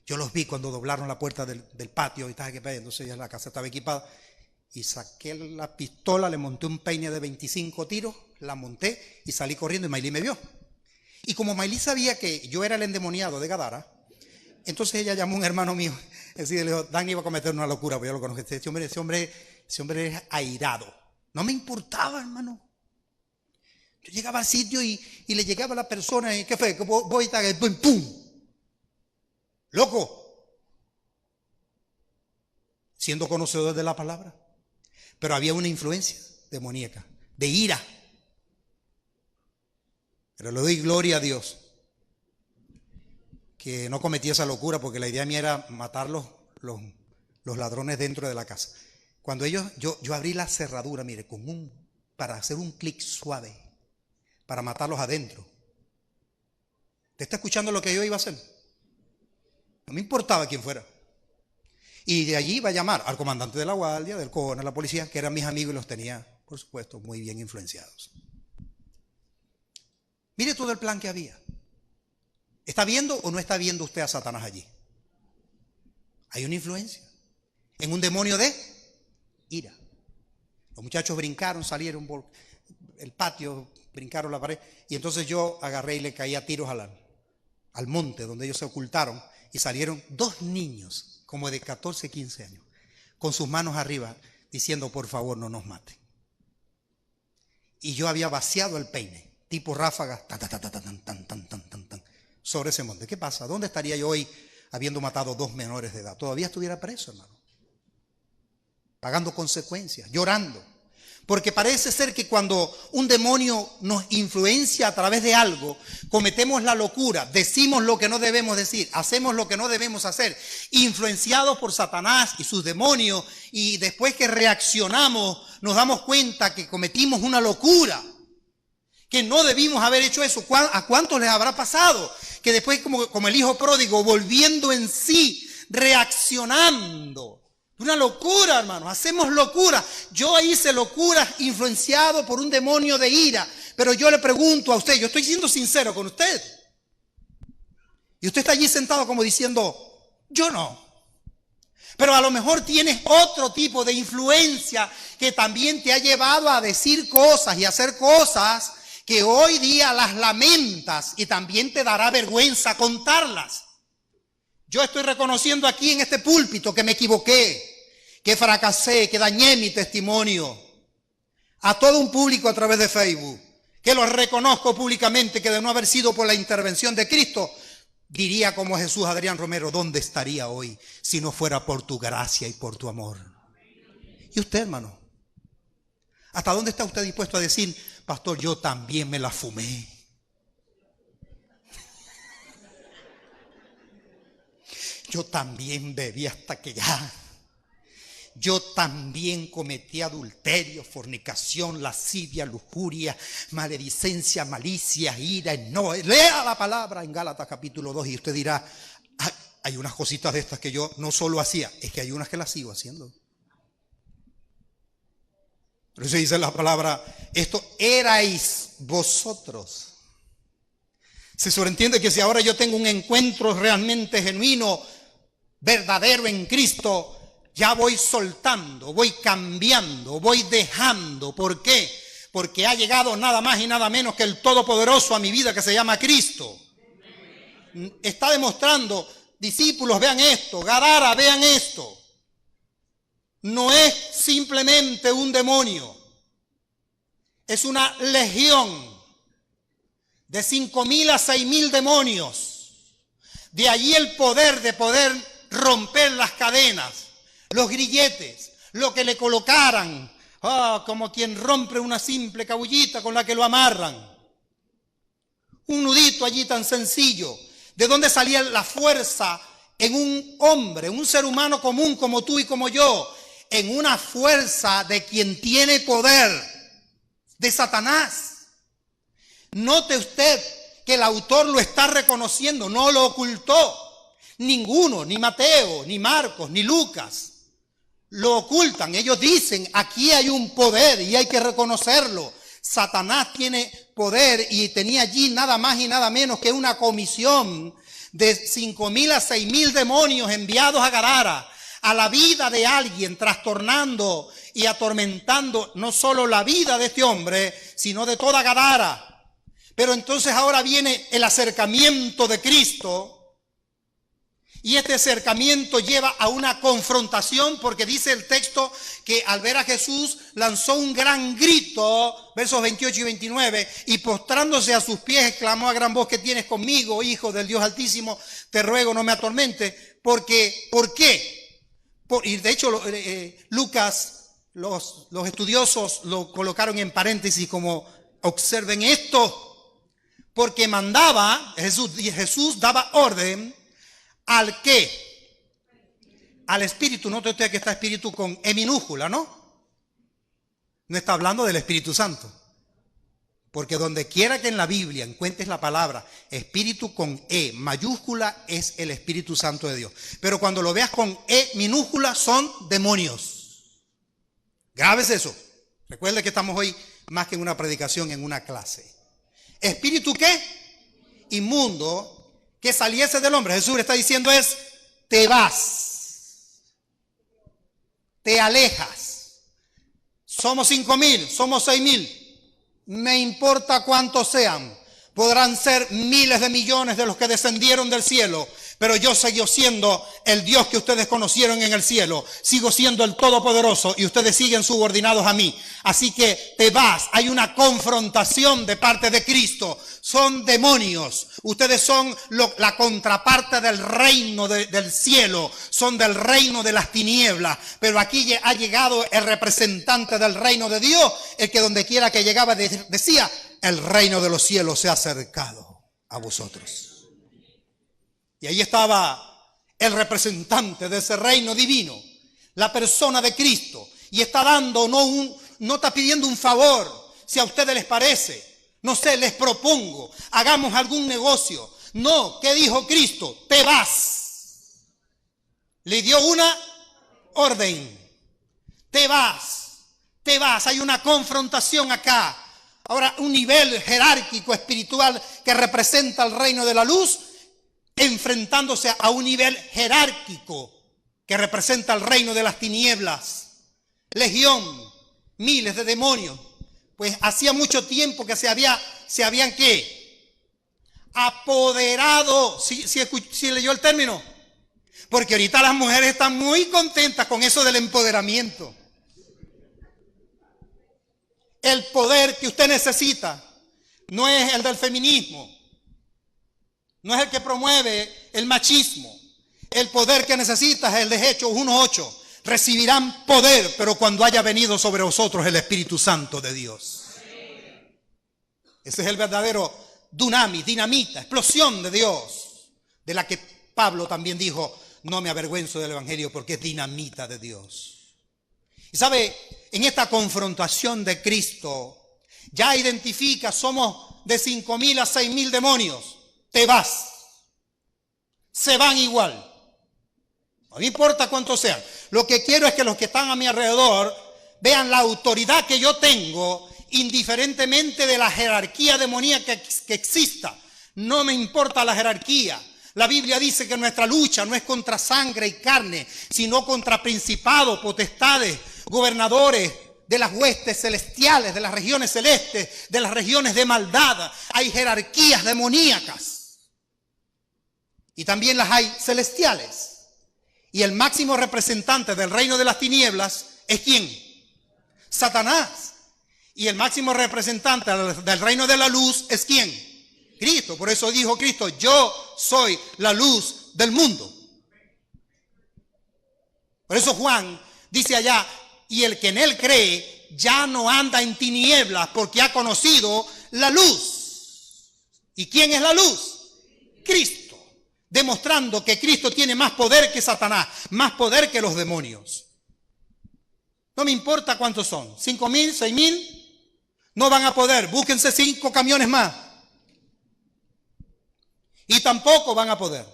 S1: Yo los vi cuando doblaron la puerta del patio y estaba equipada. Entonces ya la casa estaba equipada, y saqué la pistola, le monté un peine de 25 tiros, la monté y salí corriendo, y Mailí me vio. Y como Mailí sabía que yo era el endemoniado de Gadara, entonces ella llamó a un hermano mío, es decir, le dijo: Dan iba a cometer una locura, porque yo lo conozco, ese hombre es airado. No me importaba, hermano. Yo llegaba al sitio y le llegaba a la persona, y ¿qué fue? Voy y pum, pum. Loco. Siendo conocedor de la palabra. Pero había una influencia demoníaca, de ira. Pero le doy gloria a Dios que no cometí esa locura, porque la idea mía era matar los ladrones dentro de la casa. Cuando yo abrí la cerradura, mire, para hacer un clic suave, para matarlos adentro. ¿Te está escuchando lo que yo iba a hacer? No me importaba quién fuera. Y de allí iba a llamar al comandante de la guardia, del CONA, a la policía, que eran mis amigos, y los tenía, por supuesto, muy bien influenciados. Mire todo el plan que había. ¿Está viendo o no está viendo usted a Satanás allí? Hay una influencia en un demonio de ira. Los muchachos brincaron, salieron el patio, brincaron la pared. Y entonces yo agarré y le caí a tiros al monte donde ellos se ocultaron. Y salieron 2 niños, como de 14, 15 años, con sus manos arriba, diciendo, por favor, no nos maten. Y yo había vaciado el peine, tipo ráfaga, sobre ese monte. ¿Qué pasa? ¿Dónde estaría yo hoy habiendo matado 2 menores de edad? Todavía estuviera preso, hermano. Pagando consecuencias, llorando. Porque parece ser que cuando un demonio nos influencia a través de algo, cometemos la locura, decimos lo que no debemos decir, hacemos lo que no debemos hacer, influenciados por Satanás y sus demonios, y después que reaccionamos nos damos cuenta que cometimos una locura, que no debimos haber hecho eso. ¿A cuántos les habrá pasado? Que después como el hijo pródigo, volviendo en sí, reaccionando. Una locura, hermano, hacemos locura. Yo hice locuras influenciado por un demonio de ira. Pero yo le pregunto a usted, yo estoy siendo sincero con usted. Y usted está allí sentado como diciendo, yo no. Pero a lo mejor tienes otro tipo de influencia que también te ha llevado a decir cosas y hacer cosas que hoy día las lamentas y también te dará vergüenza contarlas. Yo estoy reconociendo aquí en este púlpito que me equivoqué, que fracasé, que dañé mi testimonio a todo un público a través de Facebook, que lo reconozco públicamente, que de no haber sido por la intervención de Cristo, diría como Jesús Adrián Romero, ¿dónde estaría hoy si no fuera por tu gracia y por tu amor? ¿Y usted, hermano? ¿Hasta dónde está usted dispuesto a decir, pastor, yo también me la fumé? Yo también bebí hasta que ya. Yo también cometí adulterio, fornicación, lascivia, lujuria, maledicencia, malicia, ira, no. Lea la palabra en Gálatas capítulo 2 y usted dirá, hay unas cositas de estas que yo no solo hacía, es que hay unas que las sigo haciendo. Por eso dice la palabra, esto erais vosotros. Se sobreentiende que si ahora yo tengo un encuentro realmente genuino, verdadero en Cristo, ya voy soltando, voy cambiando, voy dejando. ¿Por qué? Porque ha llegado nada más y nada menos que el Todopoderoso a mi vida, que se llama Cristo. Está demostrando, discípulos, vean esto, Gadara, vean esto. No es simplemente un demonio, es una legión de 5,000 a 6,000 demonios. De allí el poder de poder romper las cadenas, los grilletes, lo que le colocaran, como quien rompe una simple cabullita con la que lo amarran. Un nudito allí tan sencillo. ¿De dónde salía la fuerza en un hombre, un ser humano común como tú y como yo? En una fuerza de quien tiene poder, de Satanás. Note usted que el autor lo está reconociendo, no lo ocultó. Ninguno, ni Mateo, ni Marcos, ni Lucas lo ocultan. Ellos dicen, aquí hay un poder y hay que reconocerlo. Satanás tiene poder y tenía allí nada más y nada menos que una comisión de 5,000 a 6,000 demonios enviados a Gadara, a la vida de alguien, trastornando y atormentando no solo la vida de este hombre, sino de toda Gadara. Pero entonces ahora viene el acercamiento de Cristo, y este acercamiento lleva a una confrontación, porque dice el texto que al ver a Jesús lanzó un gran grito, versos 28 y 29, y postrándose a sus pies exclamó a gran voz, ¿qué tienes conmigo, hijo del Dios Altísimo? Te ruego no me atormentes. ¿Por qué? Y de hecho Lucas, los estudiosos lo colocaron en paréntesis como, observen esto, porque mandaba, Jesús daba orden al qué, al espíritu. Note usted que está espíritu con E minúscula, ¿no? No está hablando del Espíritu Santo, porque donde quiera que en la Biblia encuentres la palabra espíritu con E mayúscula es el Espíritu Santo de Dios, pero cuando lo veas con E minúscula son demonios. Grave es eso. Recuerde que estamos hoy más que en una predicación, en una clase. ¿Espíritu qué? Inmundo, que saliese del hombre. Jesús le está diciendo es, te vas, te alejas. Somos 5,000, somos 6,000. Me importa cuántos sean. Podrán ser miles de millones de los que descendieron del cielo, pero yo sigo siendo el Dios que ustedes conocieron en el cielo. Sigo siendo el Todopoderoso y ustedes siguen subordinados a mí. Así que te vas. Hay una confrontación de parte de Cristo. Son demonios. Ustedes son la contraparte del reino del cielo. Son del reino de las tinieblas. Pero aquí ha llegado el representante del reino de Dios, el que donde quiera que llegaba decía: el reino de los cielos se ha acercado a vosotros. Y ahí estaba el representante de ese reino divino, la persona de Cristo. Y está dando, no está pidiendo un favor. Si a ustedes les parece, no sé, les propongo, hagamos algún negocio. No, ¿qué dijo Cristo? Te vas. Le dio una orden. Te vas, te vas. Hay una confrontación acá. Ahora, un nivel jerárquico espiritual que representa el reino de la luz, enfrentándose a un nivel jerárquico que representa el reino de las tinieblas. Legión, miles de demonios. Pues hacía mucho tiempo que se habían ¿qué? Apoderado. ¿Sí leyó el término? Porque ahorita las mujeres están muy contentas con eso del empoderamiento. El poder que usted necesita no es el del feminismo, no es el que promueve el machismo. El poder que necesita es el de Hechos 1:8. Recibirán poder, pero cuando haya venido sobre vosotros el Espíritu Santo de Dios. Ese es el verdadero dunamis, dinamita, explosión de Dios, de la que Pablo también dijo: no me avergüenzo del Evangelio porque es dinamita de Dios. Y sabe, en esta confrontación de Cristo, ya identifica, somos de 5,000 a 6,000 demonios. Te vas. Se van igual. No me importa cuántos sean. Lo que quiero es que los que están a mi alrededor vean la autoridad que yo tengo, indiferentemente de la jerarquía demoníaca que exista. No me importa la jerarquía. La Biblia dice que nuestra lucha no es contra sangre y carne, sino contra principados, potestades, gobernadores de las huestes celestiales, de las regiones celestes, de las regiones de maldad. Hay jerarquías demoníacas y también las hay celestiales. Y el máximo representante del reino de las tinieblas es ¿quién? Satanás. Y el máximo representante del reino de la luz es ¿quién? Cristo. Por eso dijo Cristo: yo soy la luz del mundo. Por eso Juan dice allá: y el que en él cree ya no anda en tinieblas, porque ha conocido la luz. ¿Y quién es la luz? Cristo. Demostrando que Cristo tiene más poder que Satanás, más poder que los demonios. No me importa cuántos son, 5,000, 6,000, no van a poder. Búsquense 5 camiones más. Y tampoco van a poder.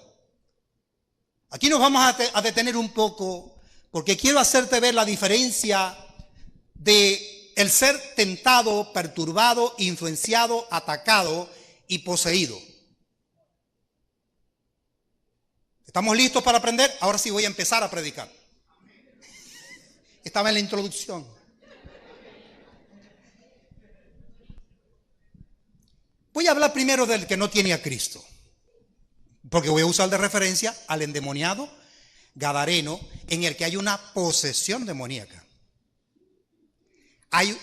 S1: Aquí nos vamos a detener un poco, porque quiero hacerte ver la diferencia de el ser tentado, perturbado, influenciado, atacado y poseído. ¿Estamos listos para aprender? Ahora sí voy a empezar a predicar. Estaba en la introducción. Voy a hablar primero del que no tiene a Cristo, porque voy a usar de referencia al endemoniado gadareno, en el que hay una posesión demoníaca. Hay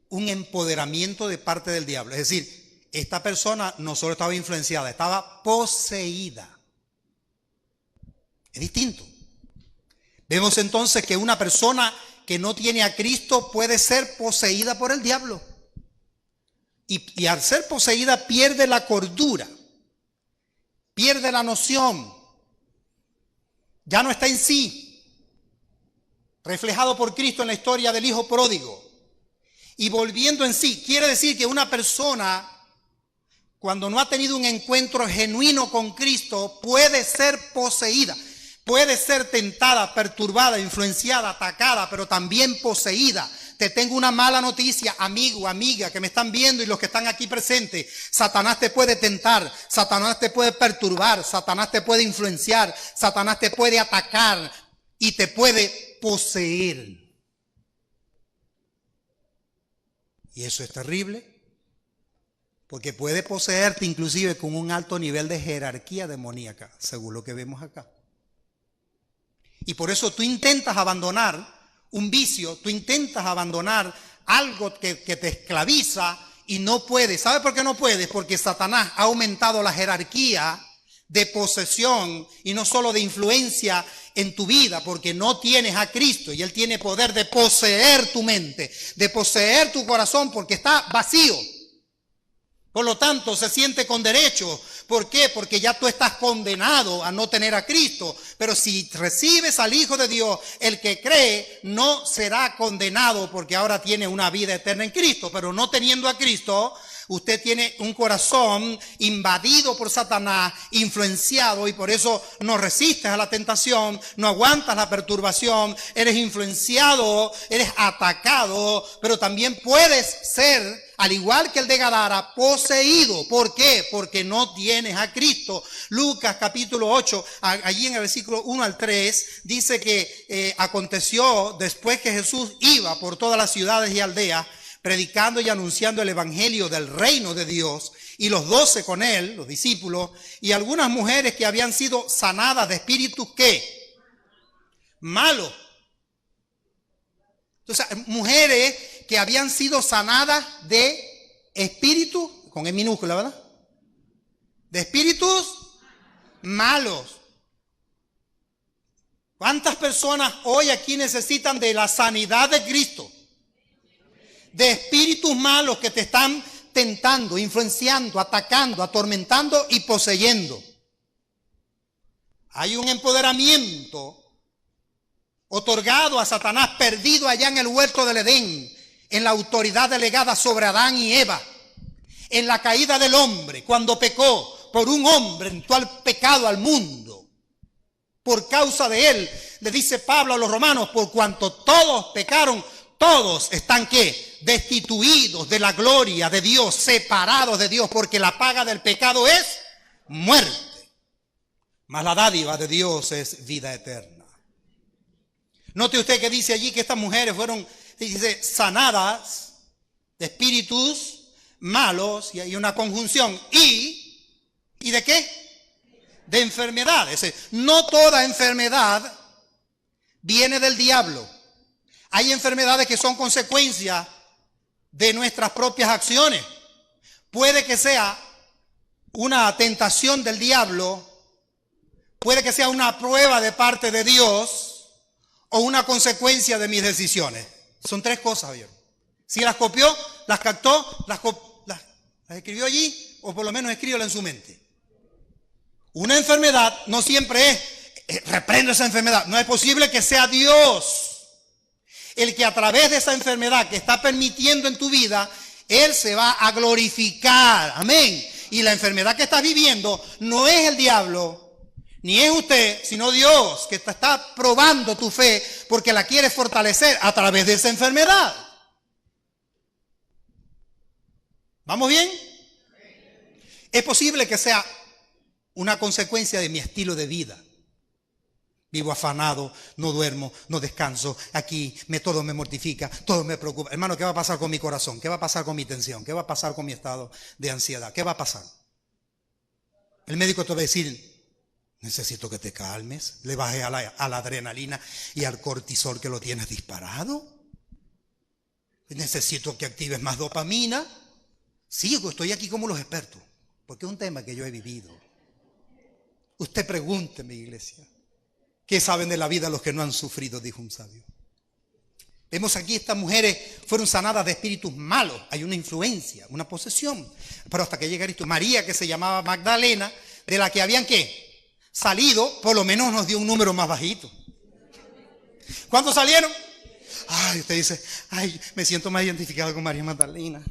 S1: un empoderamiento de parte del diablo. Es decir, esta persona no solo estaba influenciada, estaba poseída. Es distinto. Vemos entonces que una persona que no tiene a Cristo puede ser poseída por el diablo. Y al ser poseída pierde la cordura, pierde la noción, ya no está en sí, reflejado por Cristo en la historia del hijo pródigo. Y volviendo en sí, quiere decir que una persona, cuando no ha tenido un encuentro genuino con Cristo, puede ser poseída. Puede ser tentada, perturbada, influenciada, atacada, pero también poseída. Te tengo una mala noticia, amigo, amiga, que me están viendo y los que están aquí presentes. Satanás te puede tentar, Satanás te puede perturbar, Satanás te puede influenciar, Satanás te puede atacar y te puede poseer. Y eso es terrible, Porque puede poseerte inclusive con un alto nivel de jerarquía demoníaca, según lo que vemos acá. Y por eso tú intentas abandonar un vicio, tú intentas abandonar algo que te esclaviza y no puedes. ¿Sabe por qué no puedes? Porque Satanás ha aumentado la jerarquía de posesión y no solo de influencia en tu vida, porque no tienes a Cristo y Él tiene poder de poseer tu mente, de poseer tu corazón, porque está vacío. Por lo tanto, se siente con derecho. ¿Por qué? Porque ya tú estás condenado a no tener a Cristo. Pero si recibes al Hijo de Dios, el que cree no será condenado porque ahora tiene una vida eterna en Cristo. Pero no teniendo a Cristo, usted tiene un corazón invadido por Satanás, influenciado, y por eso no resistes a la tentación, no aguantas la perturbación, eres influenciado, eres atacado, pero también puedes ser, al igual que el de Gadara, poseído. ¿Por qué? Porque no tienes a Cristo. Lucas capítulo 8, allí en el versículo 1 al 3, dice que aconteció después que Jesús iba por todas las ciudades y aldeas, predicando y anunciando el evangelio del reino de Dios, y los 12 con él, los discípulos, y algunas mujeres que habían sido sanadas de espíritus, ¿qué? Malos. Entonces, mujeres que habían sido sanadas de espíritus, con E minúscula, ¿verdad? De espíritus malos. ¿Cuántas personas hoy aquí necesitan de la sanidad de Cristo? De espíritus malos que te están tentando, influenciando, atacando, atormentando y poseyendo. Hay un empoderamiento otorgado a Satanás, perdido allá en el huerto del Edén, en la autoridad delegada sobre Adán y Eva, en la caída del hombre, cuando pecó, por un hombre entró al pecado al mundo. Por causa de él, le dice Pablo a los romanos, por cuanto todos pecaron, todos están ¿qué? Destituidos de la gloria de Dios, separados de Dios, porque la paga del pecado es muerte, mas la dádiva de Dios es vida eterna. Note usted que dice allí que estas mujeres fueron, dice, sanadas de espíritus malos, y hay una conjunción, ¿y de qué? De enfermedades. No toda enfermedad viene del diablo. Hay enfermedades que son consecuencia de nuestras propias acciones. Puede que sea una tentación del diablo, puede que sea una prueba de parte de Dios o una consecuencia de mis decisiones. Son tres cosas, ¿vieron? Si las copió, las captó, las escribió allí, o por lo menos escríbela en su mente. Una enfermedad no siempre es, reprendo esa enfermedad. No es posible que sea Dios el que a través de esa enfermedad que está permitiendo en tu vida, Él se va a glorificar. Amén. Y la enfermedad que estás viviendo no es el diablo, ni es usted, sino Dios, que te está probando tu fe porque la quiere fortalecer a través de esa enfermedad. ¿Vamos bien? Es posible que sea una consecuencia de mi estilo de vida. Vivo afanado, no duermo, no descanso, aquí todo me mortifica, todo me preocupa. Hermano, ¿qué va a pasar con mi corazón? ¿Qué va a pasar con mi tensión? ¿Qué va a pasar con mi estado de ansiedad? ¿Qué va a pasar? El médico te va a decir, necesito que te calmes, le bajes a la adrenalina y al cortisol que lo tienes disparado. Necesito que actives más dopamina. Sí, estoy aquí como los expertos, porque es un tema que yo he vivido. Usted pregúnteme, iglesia. ¿Qué saben de la vida los que no han sufrido? Dijo un sabio. Vemos aquí estas mujeres fueron sanadas de espíritus malos. Hay una influencia, una posesión. Pero hasta que llega Cristo. María, que se llamaba Magdalena, de la que habían ¿qué? Salido, por lo menos nos dio un número más bajito. ¿Cuántos salieron? Ay, usted dice, ay, me siento más identificado con María Magdalena.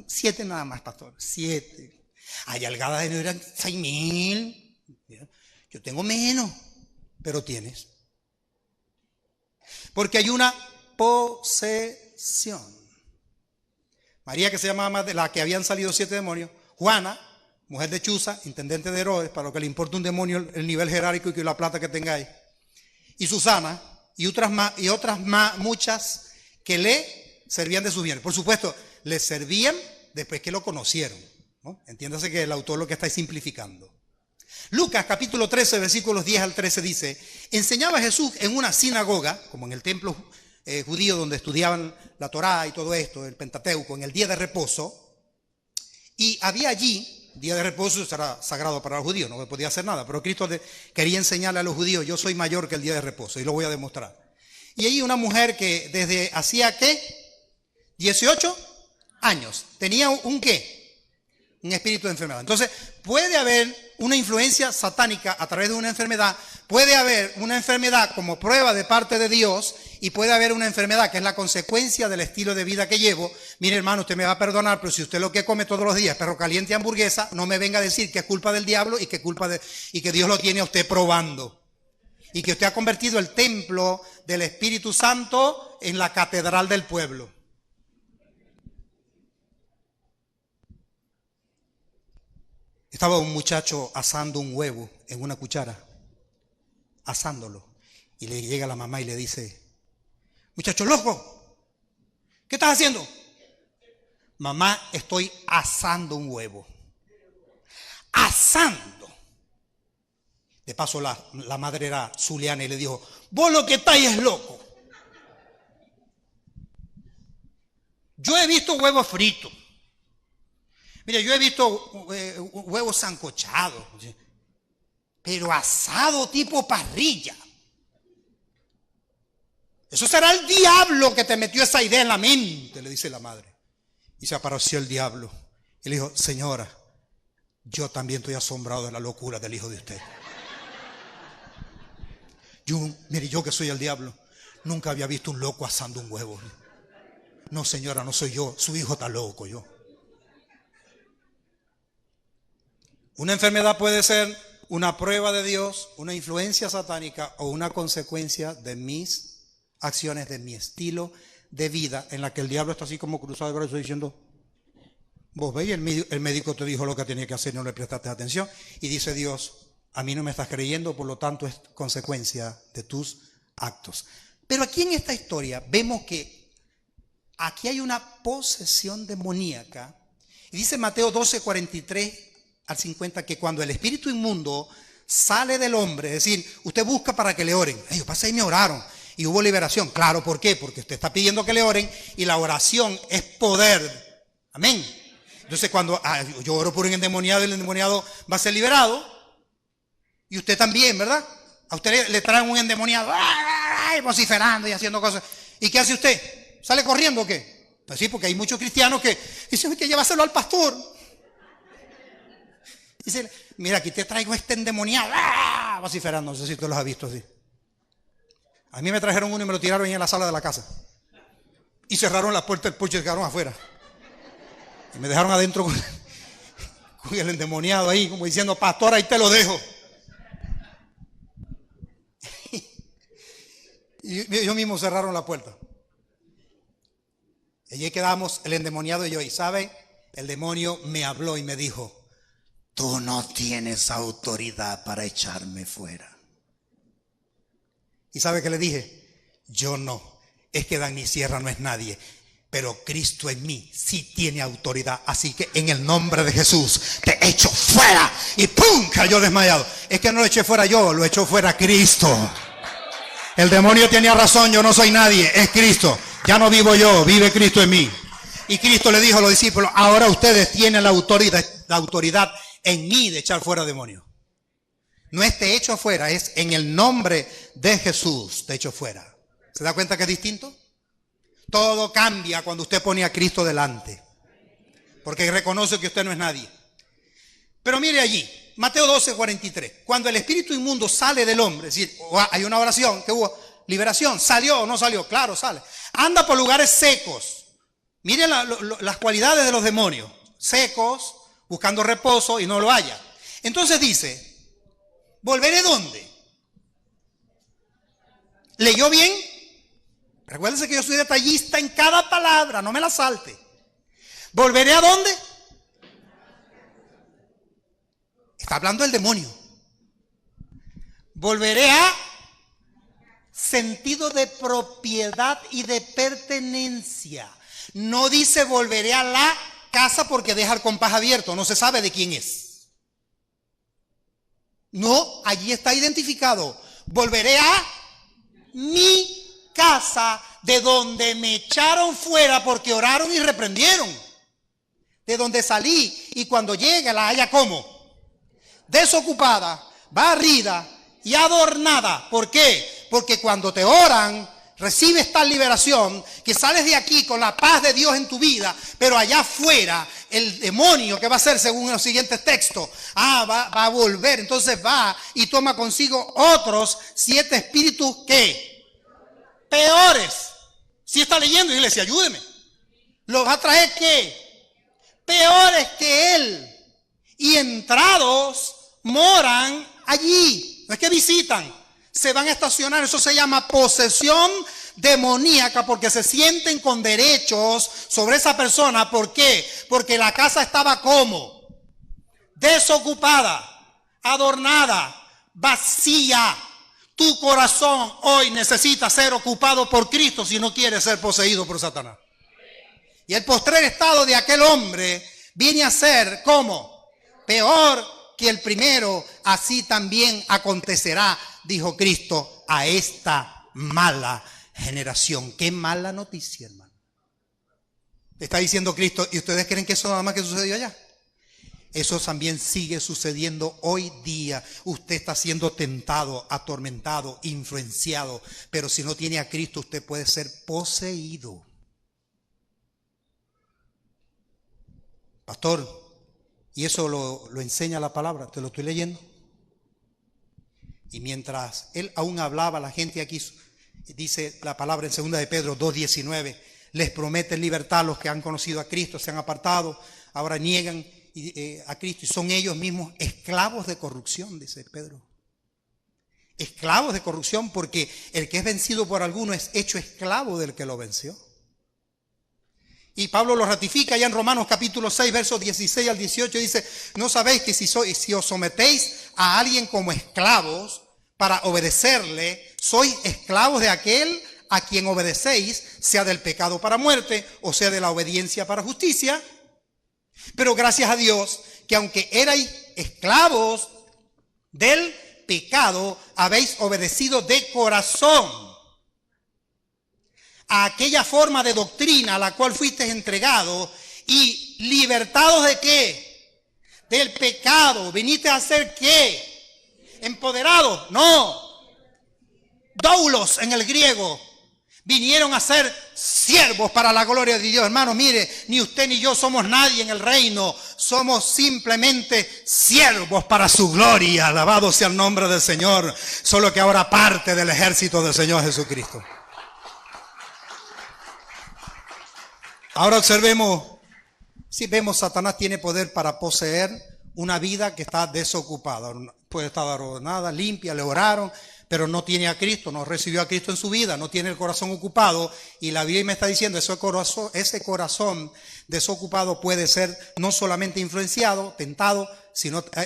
S1: 7 nada más, pastor. 7. Ay, al Gadareno eran 6,000. Yo tengo menos, pero tienes. Porque hay una posesión. María, que se llamaba de la que habían salido 7 demonios. Juana, mujer de Chuza, intendente de Herodes, para lo que le importa un demonio el nivel jerárquico y que la plata que tengáis. Y Susana, y otras más, muchas que le servían de sus bienes. Por supuesto, le servían después que lo conocieron, ¿no? Entiéndase que el autor lo que está es simplificando. Lucas capítulo 13, versículos 10 al 13 dice: enseñaba Jesús en una sinagoga, como en el templo judío donde estudiaban la Torá y todo esto, el Pentateuco, en el día de reposo, y había allí, día de reposo será sagrado para los judíos, no podía hacer nada, pero Cristo quería enseñarle a los judíos: yo soy mayor que el día de reposo, y lo voy a demostrar. Y allí una mujer que desde hacía, ¿qué? 18 años, tenía un ¿qué? Un espíritu de enfermedad. Entonces, puede haber una influencia satánica a través de una enfermedad, puede haber una enfermedad como prueba de parte de Dios, y puede haber una enfermedad que es la consecuencia del estilo de vida que llevo. Mire, hermano, usted me va a perdonar, pero si usted lo que come todos los días, perro caliente y hamburguesa, no me venga a decir que es culpa del diablo y que Dios lo tiene a usted probando. Y que usted ha convertido el templo del Espíritu Santo en la catedral del pueblo. Estaba un muchacho asando un huevo en una cuchara, asándolo. Y le llega la mamá y le dice: muchacho loco, ¿qué estás haciendo? Mamá, estoy asando un huevo. Asando. De paso la madre era zuliana y le dijo: vos lo que estáis es loco. Yo he visto huevos fritos. Mira, yo he visto huevos sancochados, pero asado tipo parrilla. Eso será el diablo que te metió esa idea en la mente, le dice la madre. Y se apareció el diablo y le dijo: señora, yo también estoy asombrado de la locura del hijo de usted. Mire, yo que soy el diablo, nunca había visto un loco asando un huevo. No, señora, no soy yo, su hijo está loco yo. Una enfermedad puede ser una prueba de Dios, una influencia satánica o una consecuencia de mis acciones, de mi estilo de vida, en la que el diablo está así como cruzado de brazos diciendo: vos veis, el médico te dijo lo que tenía que hacer y no le prestaste atención. Y dice Dios: a mí no me estás creyendo, por lo tanto es consecuencia de tus actos. Pero aquí en esta historia vemos que aquí hay una posesión demoníaca. Y dice Mateo 12, 43 al 50, que cuando el espíritu inmundo sale del hombre, es decir, usted busca para que le oren. Yo pasé y me oraron y hubo liberación. Claro, ¿por qué? Porque usted está pidiendo que le oren y la oración es poder. Amén. Entonces cuando yo oro por un endemoniado y el endemoniado va a ser liberado, y usted también, ¿verdad? A usted le traen un endemoniado, vociferando y haciendo cosas. ¿Y qué hace usted? ¿Sale corriendo o qué? Pues sí, porque hay muchos cristianos que dicen: hay que llevárselo al pastor. Dice: mira, aquí te traigo este endemoniado, vociferando. No sé si tú los has visto así. A mí me trajeron uno y me lo tiraron en la sala de la casa. Y cerraron la puerta del porche y se quedaron afuera. Y me dejaron adentro con el endemoniado ahí, como diciendo: pastor, ahí te lo dejo. Y ellos mismos cerraron la puerta. Y allí quedamos el endemoniado y yo. Y ¿sabe? El demonio me habló y me dijo: tú no tienes autoridad para echarme fuera. ¿Y sabe qué le dije? Yo no. Es que Dani Sierra no es nadie, pero Cristo en mí sí tiene autoridad. Así que en el nombre de Jesús te echo fuera. Y ¡pum! Cayó desmayado. Es que no lo eché fuera yo, lo echó fuera Cristo. El demonio tenía razón, yo no soy nadie, es Cristo. Ya no vivo yo, vive Cristo en mí. Y Cristo le dijo a los discípulos: ahora ustedes tienen la autoridad en mí de echar fuera demonios. No es te echo fuera, es en el nombre de Jesús te echo fuera. ¿Se da cuenta que es distinto? Todo cambia cuando usted pone a Cristo delante, porque reconoce que usted no es nadie. Pero mire allí, Mateo 12, 43. Cuando el espíritu inmundo sale del hombre, es decir, hay una oración que hubo liberación. ¿Salió o no salió? Claro, sale. Anda por lugares secos. Miren las cualidades de los demonios. Secos, buscando reposo y no lo haya. Entonces dice: ¿volveré dónde? ¿Leyó bien? Recuérdense que yo soy detallista en cada palabra, no me la salte. ¿Volveré a dónde? Está hablando el demonio. Volveré a sentido de propiedad y de pertenencia. No dice volveré a la casa porque deja el compás abierto, no se sabe de quién es. No, allí está identificado. Volveré a mi casa, de donde me echaron fuera porque oraron y reprendieron. De donde salí, y cuando llegue la haya como desocupada, barrida y adornada. ¿Por qué? Porque cuando te oran, recibes tal liberación que sales de aquí con la paz de Dios en tu vida, pero allá afuera el demonio, que va a hacer según los siguientes textos, va a volver. Entonces va y toma consigo otros 7 espíritus que peores. Si está leyendo, iglesia, ayúdeme. Los va a traer ¿qué? Peores que él. Y entrados moran allí. No es que visitan, se van a estacionar. Eso se llama posesión demoníaca, porque se sienten con derechos sobre esa persona. ¿Por qué? Porque la casa estaba como desocupada, adornada, vacía. Tu corazón hoy necesita ser ocupado por Cristo si no quiere ser poseído por Satanás. Y el postrer estado de aquel hombre viene a ser como peor que el primero. Así también acontecerá, dijo Cristo, a esta mala generación. Qué mala noticia, hermano. Está diciendo Cristo, ¿y ustedes creen que eso nada más que sucedió allá? Eso también sigue sucediendo hoy día. Usted está siendo tentado, atormentado, influenciado, pero si no tiene a Cristo, usted puede ser poseído. Pastor, y eso lo enseña la palabra, te lo estoy leyendo. Y mientras él aún hablaba, la gente aquí, dice la palabra en 2 de Pedro 2:19, les promete libertad a los que han conocido a Cristo, se han apartado, ahora niegan a Cristo y son ellos mismos esclavos de corrupción, dice Pedro. Esclavos de corrupción, porque el que es vencido por alguno es hecho esclavo del que lo venció. Y Pablo lo ratifica ya en Romanos capítulo 6, versos 16 al 18, dice, ¿no sabéis que si os sometéis a alguien como esclavos para obedecerle, sois esclavos de aquel a quien obedecéis, sea del pecado para muerte o sea de la obediencia para justicia? Pero gracias a Dios que aunque erais esclavos del pecado, habéis obedecido de corazón a aquella forma de doctrina a la cual fuisteis entregados, y libertados ¿de qué? Del pecado. ¿Viniste a ser qué? ¿Empoderados? No. Doulos en el griego. Vinieron a ser siervos para la gloria de Dios. Hermanos, mire, ni usted ni yo somos nadie en el reino. Somos simplemente siervos para su gloria. Alabado sea el nombre del Señor. Solo que ahora parte del ejército del Señor Jesucristo. Ahora observemos, si vemos, Satanás tiene poder para poseer una vida que está desocupada. Puede estar adornada, limpia, le oraron, pero no tiene a Cristo, no recibió a Cristo en su vida, no tiene el corazón ocupado. Y la Biblia me está diciendo, ese corazón desocupado puede ser no solamente influenciado, tentado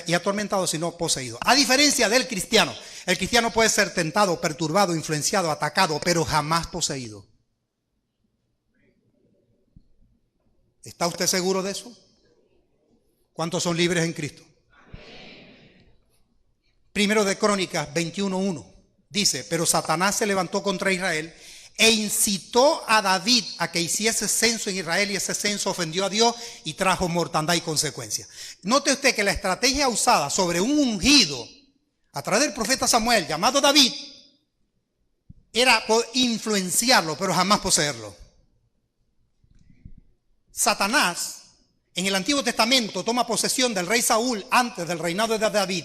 S1: y atormentado, sino poseído. A diferencia del cristiano, el cristiano puede ser tentado, perturbado, influenciado, atacado, pero jamás poseído. ¿Está usted seguro de eso? ¿Cuántos son libres en Cristo? Primero de Crónicas 21:1 dice, pero Satanás se levantó contra Israel e incitó a David a que hiciese censo en Israel, y ese censo ofendió a Dios y trajo mortandad y consecuencias. Note usted que la estrategia usada sobre un ungido a través del profeta Samuel llamado David era influenciarlo, pero jamás poseerlo. Satanás en el Antiguo Testamento toma posesión del rey Saúl antes del reinado de David.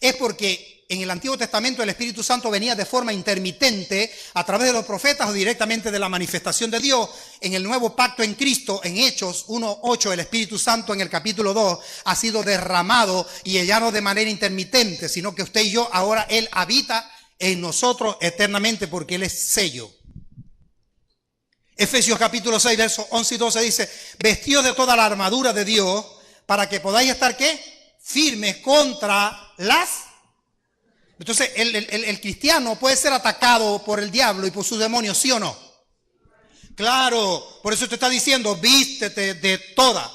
S1: Es porque en el Antiguo Testamento el Espíritu Santo venía de forma intermitente a través de los profetas o directamente de la manifestación de Dios. En el nuevo pacto en Cristo, en Hechos 1:8, el Espíritu Santo en el capítulo 2 ha sido derramado, y ya no de manera intermitente, sino que usted y yo ahora Él habita en nosotros eternamente, porque Él es sello. Efesios capítulo 6, versos 11 y 12 dice, vestidos de toda la armadura de Dios, para que podáis estar ¿qué? Firmes contra las... Entonces el cristiano puede ser atacado por el diablo y por sus demonios, ¿sí o no? Claro, por eso te está diciendo, vístete de toda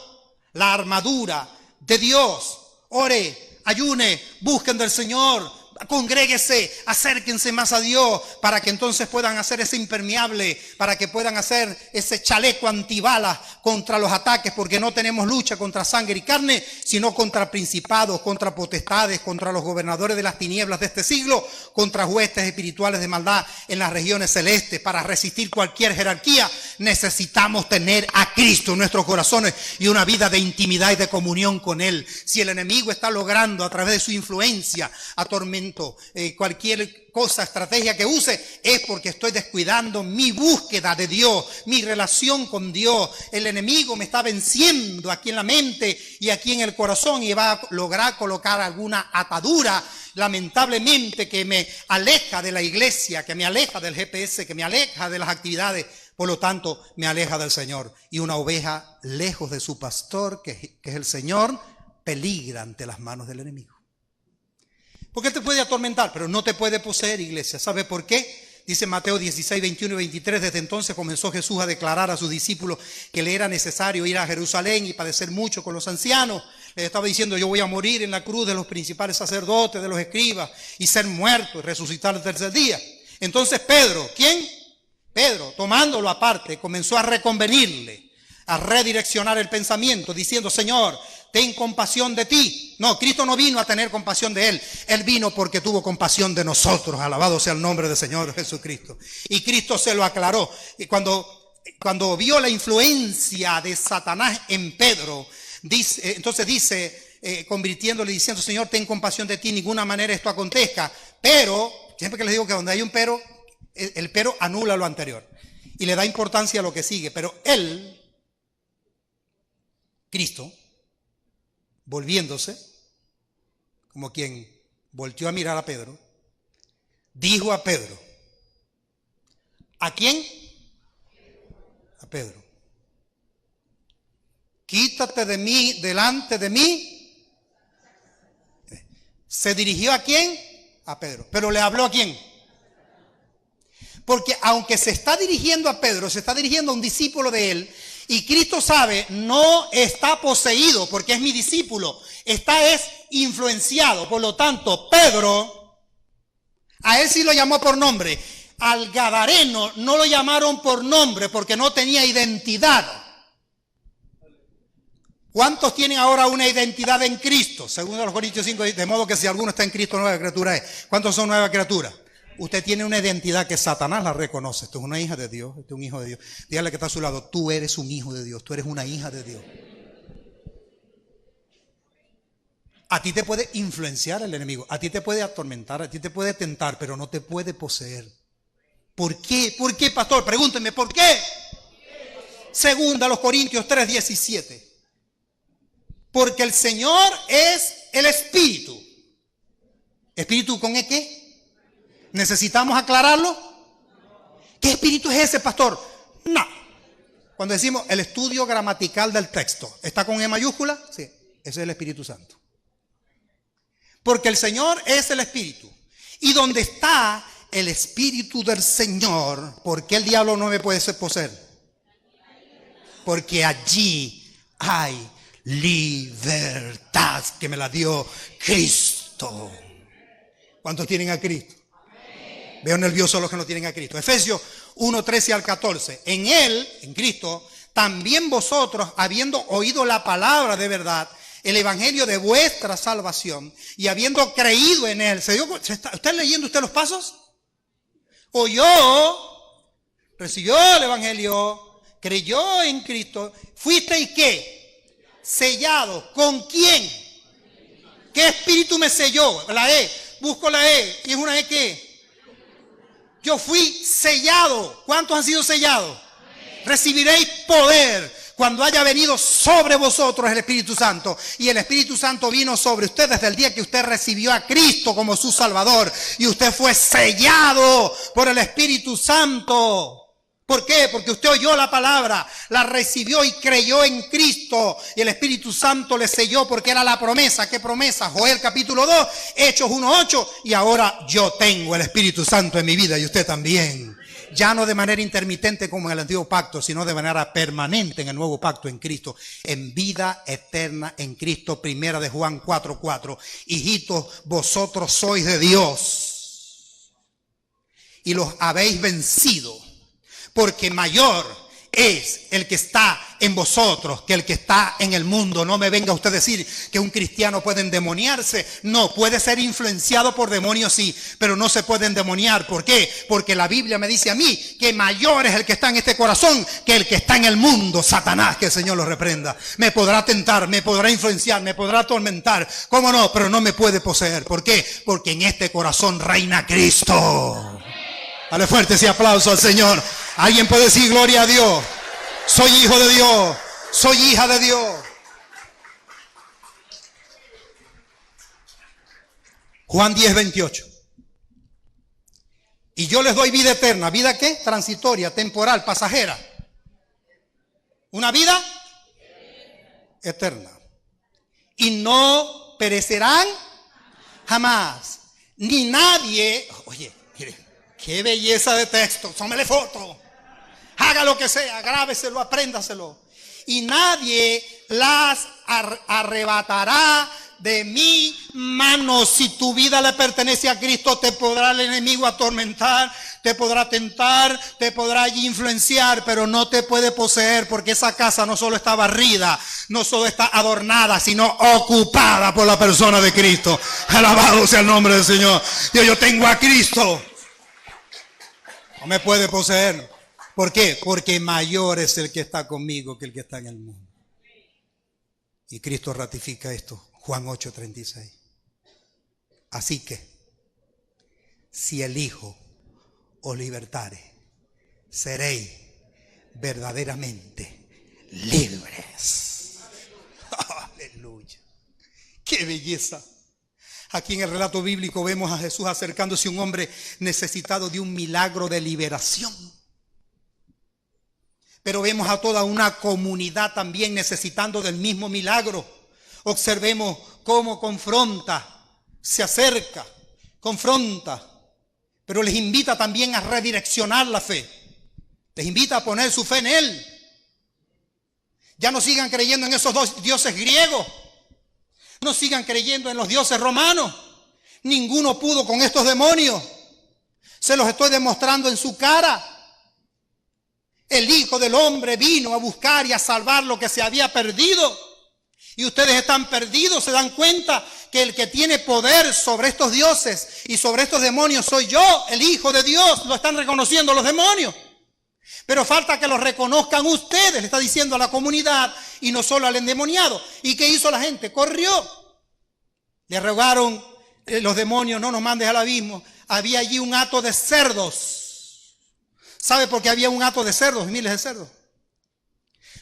S1: la armadura de Dios. Ore, ayune, busquen del Señor, congréguese, acérquense más a Dios para que entonces puedan hacer ese impermeable, para que puedan hacer ese chaleco antibalas contra los ataques, porque no tenemos lucha contra sangre y carne, sino contra principados, contra potestades, contra los gobernadores de las tinieblas de este siglo, contra huestes espirituales de maldad en las regiones celestes. Para resistir cualquier jerarquía necesitamos tener a Cristo en nuestros corazones y una vida de intimidad y de comunión con Él. Si el enemigo está logrando a través de su influencia atormentar cualquier cosa, estrategia que use, es porque estoy descuidando mi búsqueda de Dios, mi relación con Dios. El enemigo me está venciendo aquí en la mente y aquí en el corazón y va a lograr colocar alguna atadura, lamentablemente, que me aleja de la iglesia, que me aleja del GPS, que me aleja de las actividades. Por lo tanto, me aleja del Señor. Y una oveja lejos de su pastor, que es el Señor, peligra ante las manos del enemigo. Porque te puede atormentar, pero no te puede poseer, iglesia. ¿Sabe por qué? Dice Mateo 16, 21 y 23. Desde entonces comenzó Jesús a declarar a sus discípulos que le era necesario ir a Jerusalén y padecer mucho con los ancianos. Les estaba diciendo: yo voy a morir en la cruz de los principales sacerdotes, de los escribas, y ser muerto y resucitar el tercer día. Entonces Pedro, ¿quién? Pedro, tomándolo aparte, comenzó a reconvenirle, a redireccionar el pensamiento, diciendo: Señor, ten compasión de ti. No, Cristo no vino a tener compasión de él. Él vino porque tuvo compasión de nosotros. Alabado sea el nombre del Señor Jesucristo. Y Cristo se lo aclaró. Y cuando vio la influencia de Satanás en Pedro, entonces dice, convirtiéndole, diciendo: Señor, ten compasión de ti. En ninguna manera esto acontezca. Pero, siempre que les digo que donde hay un pero, el pero anula lo anterior. Y le da importancia a lo que sigue. Pero él, Cristo, volviéndose, como quien volteó a mirar a Pedro, dijo a Pedro: ¿a quién? A Pedro: quítate de mí, delante de mí. ¿Se dirigió a quién? A Pedro. ¿Pero le habló a quién? Porque aunque se está dirigiendo a Pedro, se está dirigiendo a un discípulo de él. Y Cristo sabe, no está poseído porque es mi discípulo, es influenciado. Por lo tanto, Pedro, a él sí lo llamó por nombre. Al gadareno no lo llamaron por nombre porque no tenía identidad. ¿Cuántos tienen ahora una identidad en Cristo? Según los Corintios 5, de modo que si alguno está en Cristo, nueva criatura es. ¿Cuántos son nuevas criaturas? Usted tiene una identidad que Satanás la reconoce. Esto es una hija de Dios, esto es un hijo de Dios. Dígale que está a su lado: tú eres un hijo de Dios, tú eres una hija de Dios. A ti te puede influenciar el enemigo, a ti te puede atormentar, a ti te puede tentar, pero no te puede poseer. ¿Por qué? ¿Por qué, pastor? Pregúntenme, ¿por qué? Segunda los Corintios 3:17. Porque el Señor es el Espíritu. ¿Espíritu con qué? ¿Necesitamos aclararlo? ¿Qué espíritu es ese, pastor? No. Cuando decimos el estudio gramatical del texto, ¿está con E mayúscula? Sí, ese es el Espíritu Santo. Porque el Señor es el Espíritu. Y donde está el Espíritu del Señor, ¿por qué el diablo no me puede poseer? Porque allí hay libertad que me la dio Cristo. ¿Cuántos tienen a Cristo? Veo nerviosos los que no tienen a Cristo. Efesios 1:13 al 14. En Él, en Cristo, también vosotros, habiendo oído la palabra de verdad, el evangelio de vuestra salvación, y habiendo creído en Él. ¿Está leyendo usted los pasos? Oyó, recibió el evangelio, creyó en Cristo. ¿Fuisteis qué? Sellado. ¿Con quién? ¿Qué espíritu me selló? La E. Busco la E. ¿Y es una E qué? Yo fui sellado. ¿Cuántos han sido sellados? Recibiréis poder cuando haya venido sobre vosotros el Espíritu Santo. Y el Espíritu Santo vino sobre usted desde el día que usted recibió a Cristo como su Salvador. Y usted fue sellado por el Espíritu Santo. ¿Por qué? Porque usted oyó la palabra, la recibió y creyó en Cristo. Y el Espíritu Santo le selló porque era la promesa. ¿Qué promesa? Joel capítulo 2, Hechos 1:8. Y ahora yo tengo el Espíritu Santo en mi vida y usted también. ya no de manera intermitente como en el antiguo pacto, sino de manera permanente en el nuevo pacto en Cristo, en vida eterna en Cristo. Primera de Juan 4:4. Hijitos, vosotros sois de Dios y los habéis vencido, porque mayor es el que está en vosotros que el que está en el mundo. No me venga usted a decir que un cristiano puede endemoniarse. No, puede ser influenciado por demonios, sí, pero no se puede endemoniar. ¿Por qué? Porque la Biblia me dice a mí que mayor es el que está en este corazón que el que está en el mundo. Satanás, que el Señor lo reprenda. Me podrá tentar, me podrá influenciar, me podrá atormentar. ¿Cómo no? Pero no me puede poseer. ¿Por qué? Porque en este corazón reina Cristo. Dale fuerte ese aplauso al Señor. Alguien puede decir gloria a Dios. Soy hijo de Dios. Soy hija de Dios. Juan 10:28. Y yo les doy vida eterna. ¿Vida qué? Transitoria, temporal, pasajera. Una vida eterna. Y no perecerán jamás. Ni nadie. Oye, mire. Qué belleza de texto, tómele foto, haga lo que sea, grábeselo, apréndaselo. Y nadie las arrebatará de mi mano. Si tu vida le pertenece a Cristo, te podrá el enemigo atormentar, te podrá tentar, te podrá influenciar, pero no te puede poseer, porque esa casa no solo está barrida, no solo está adornada, sino ocupada por la persona de Cristo. Alabado sea el nombre del Señor. Dios, yo tengo a Cristo. No me puede poseer. ¿Por qué? Porque mayor es el que está conmigo que el que está en el mundo. Y Cristo ratifica esto. Juan 8:36. Así que, si el Hijo os libertare, seréis verdaderamente libres. Aleluya. ¡Qué belleza! Aquí en el relato bíblico vemos a Jesús acercándose a un hombre necesitado de un milagro de liberación. Pero vemos a toda una comunidad también necesitando del mismo milagro. Observemos cómo confronta, se acerca, confronta, pero les invita también a redireccionar la fe. Les invita a poner su fe en Él. Ya no sigan creyendo en esos dos dioses griegos. No sigan creyendo en los dioses romanos. Ninguno pudo con estos demonios. Se los estoy demostrando en su cara. El Hijo del Hombre vino a buscar y a salvar lo que se había perdido. Y ustedes están perdidos, se dan cuenta que el que tiene poder sobre estos dioses y sobre estos demonios soy yo, el Hijo de Dios. Lo están reconociendo los demonios. Pero falta que lo reconozcan ustedes, le está diciendo a la comunidad y no solo al endemoniado. ¿Y qué hizo la gente? Corrió. Le rogaron los demonios, no nos mandes al abismo. Había allí un hato de cerdos. ¿Sabe por qué había un hato de cerdos, miles de cerdos?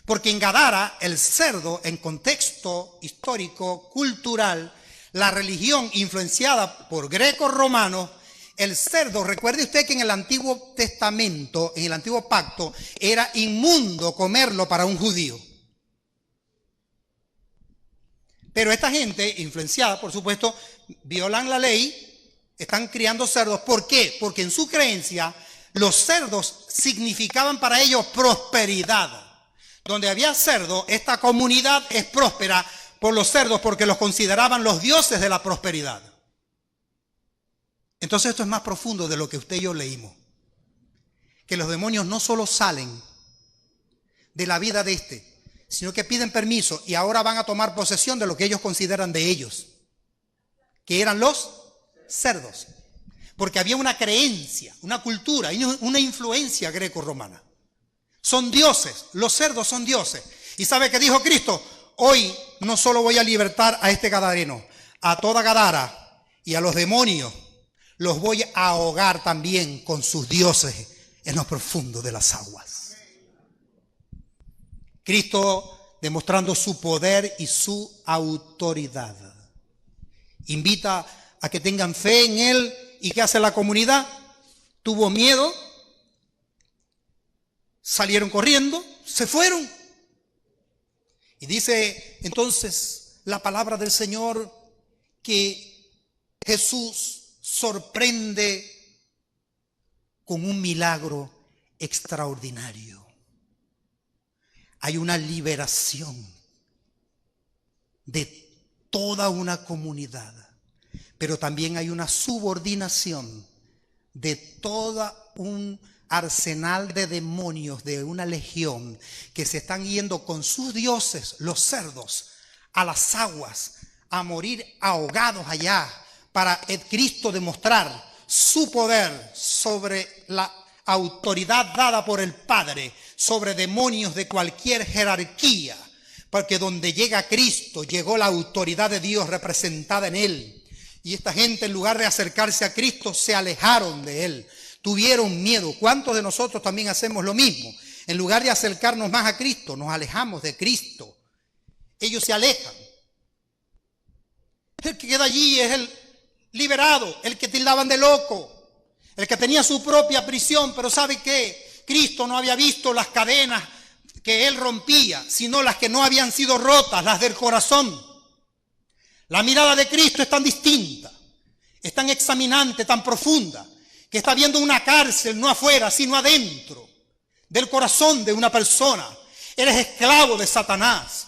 S1: Porque en Gadara el cerdo, en contexto histórico, cultural, la religión influenciada por greco-romanos, el cerdo, recuerde usted que en el Antiguo Testamento, en el Antiguo Pacto, era inmundo comerlo para un judío. Pero esta gente, influenciada, por supuesto, violan la ley, están criando cerdos. ¿Por qué? Porque en su creencia, los cerdos significaban para ellos prosperidad. Donde había cerdo, esta comunidad es próspera por los cerdos porque los consideraban los dioses de la prosperidad. Entonces esto es más profundo de lo que usted y yo leímos. Que los demonios no solo salen de la vida de este, sino que piden permiso y ahora van a tomar posesión de lo que ellos consideran de ellos, que eran los cerdos. Porque había una creencia, una cultura, una influencia greco-romana. Son dioses, los cerdos son dioses. ¿Y sabe qué dijo Cristo? Hoy no solo voy a libertar a este gadareno, a toda Gadara y a los demonios, los voy a ahogar también con sus dioses en lo profundo de las aguas. Cristo demostrando su poder y su autoridad. Invita a que tengan fe en Él. ¿Y qué hace la comunidad? Tuvo miedo, salieron corriendo, se fueron. Y dice entonces la palabra del Señor que Jesús sorprende con un milagro extraordinario. Hay una liberación de toda una comunidad, pero también hay una subordinación de todo un arsenal de demonios, de una legión que se están yendo con sus dioses, los cerdos, a las aguas, a morir ahogados allá, para Cristo demostrar su poder sobre la autoridad dada por el Padre, sobre demonios de cualquier jerarquía, porque donde llega Cristo, llegó la autoridad de Dios representada en Él. Y esta gente, en lugar de acercarse a Cristo, se alejaron de Él, tuvieron miedo. ¿Cuántos de nosotros también hacemos lo mismo? En lugar de acercarnos más a Cristo, nos alejamos de Cristo. Ellos se alejan. El que queda allí es el liberado, el que tildaban de loco, el que tenía su propia prisión, pero ¿sabe qué? Cristo no había visto las cadenas que él rompía, sino las que no habían sido rotas, las del corazón. La mirada de Cristo es tan distinta, es tan examinante, tan profunda, que está viendo una cárcel no afuera, sino adentro del corazón de una persona. Eres esclavo de Satanás,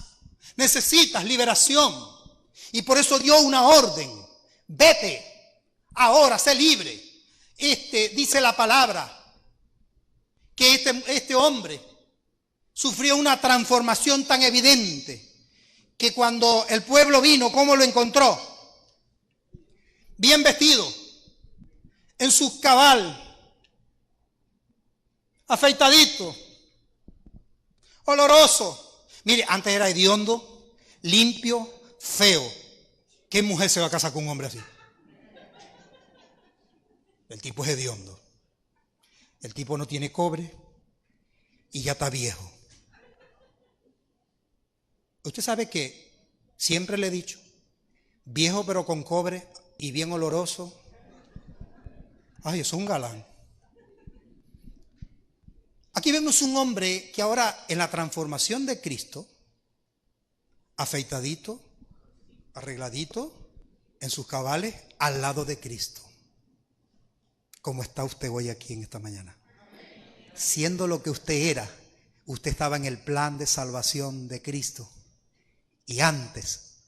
S1: necesitas liberación, y por eso dio una orden: vete, ahora, sé libre. Dice la palabra que este hombre sufrió una transformación tan evidente que cuando el pueblo vino, ¿cómo lo encontró? Bien vestido, en su cabal, afeitadito, oloroso. Mire, antes era hediondo, limpio, feo. ¿Qué mujer se va a casar con un hombre así? El tipo es hediondo. El tipo no tiene cobre y ya está viejo. Usted sabe que siempre le he dicho, viejo pero con cobre y bien oloroso. Ay, eso es un galán. Aquí vemos un hombre que ahora en la transformación de Cristo, afeitadito, arregladito, en sus cabales, al lado de Cristo. ¿Cómo está usted hoy aquí en esta mañana? Siendo lo que usted era, usted estaba en el plan de salvación de Cristo. Y antes,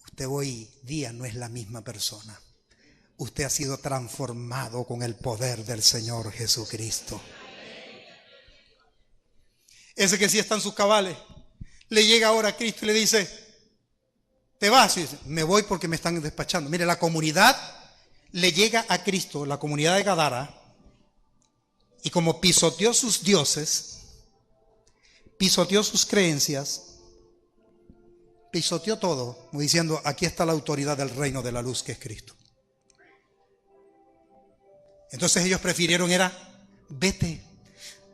S1: usted hoy día no es la misma persona. Usted ha sido transformado con el poder del Señor Jesucristo. Ese que sí está en sus cabales, le llega ahora a Cristo y le dice, te vas. Y dice, me voy porque me están despachando. Mire, la comunidad le llega a Cristo, la comunidad de Gadara, y como pisoteó sus dioses, pisoteó sus creencias, pisoteó todo, como diciendo, aquí está la autoridad del reino de la luz que es Cristo. Entonces ellos prefirieron vete.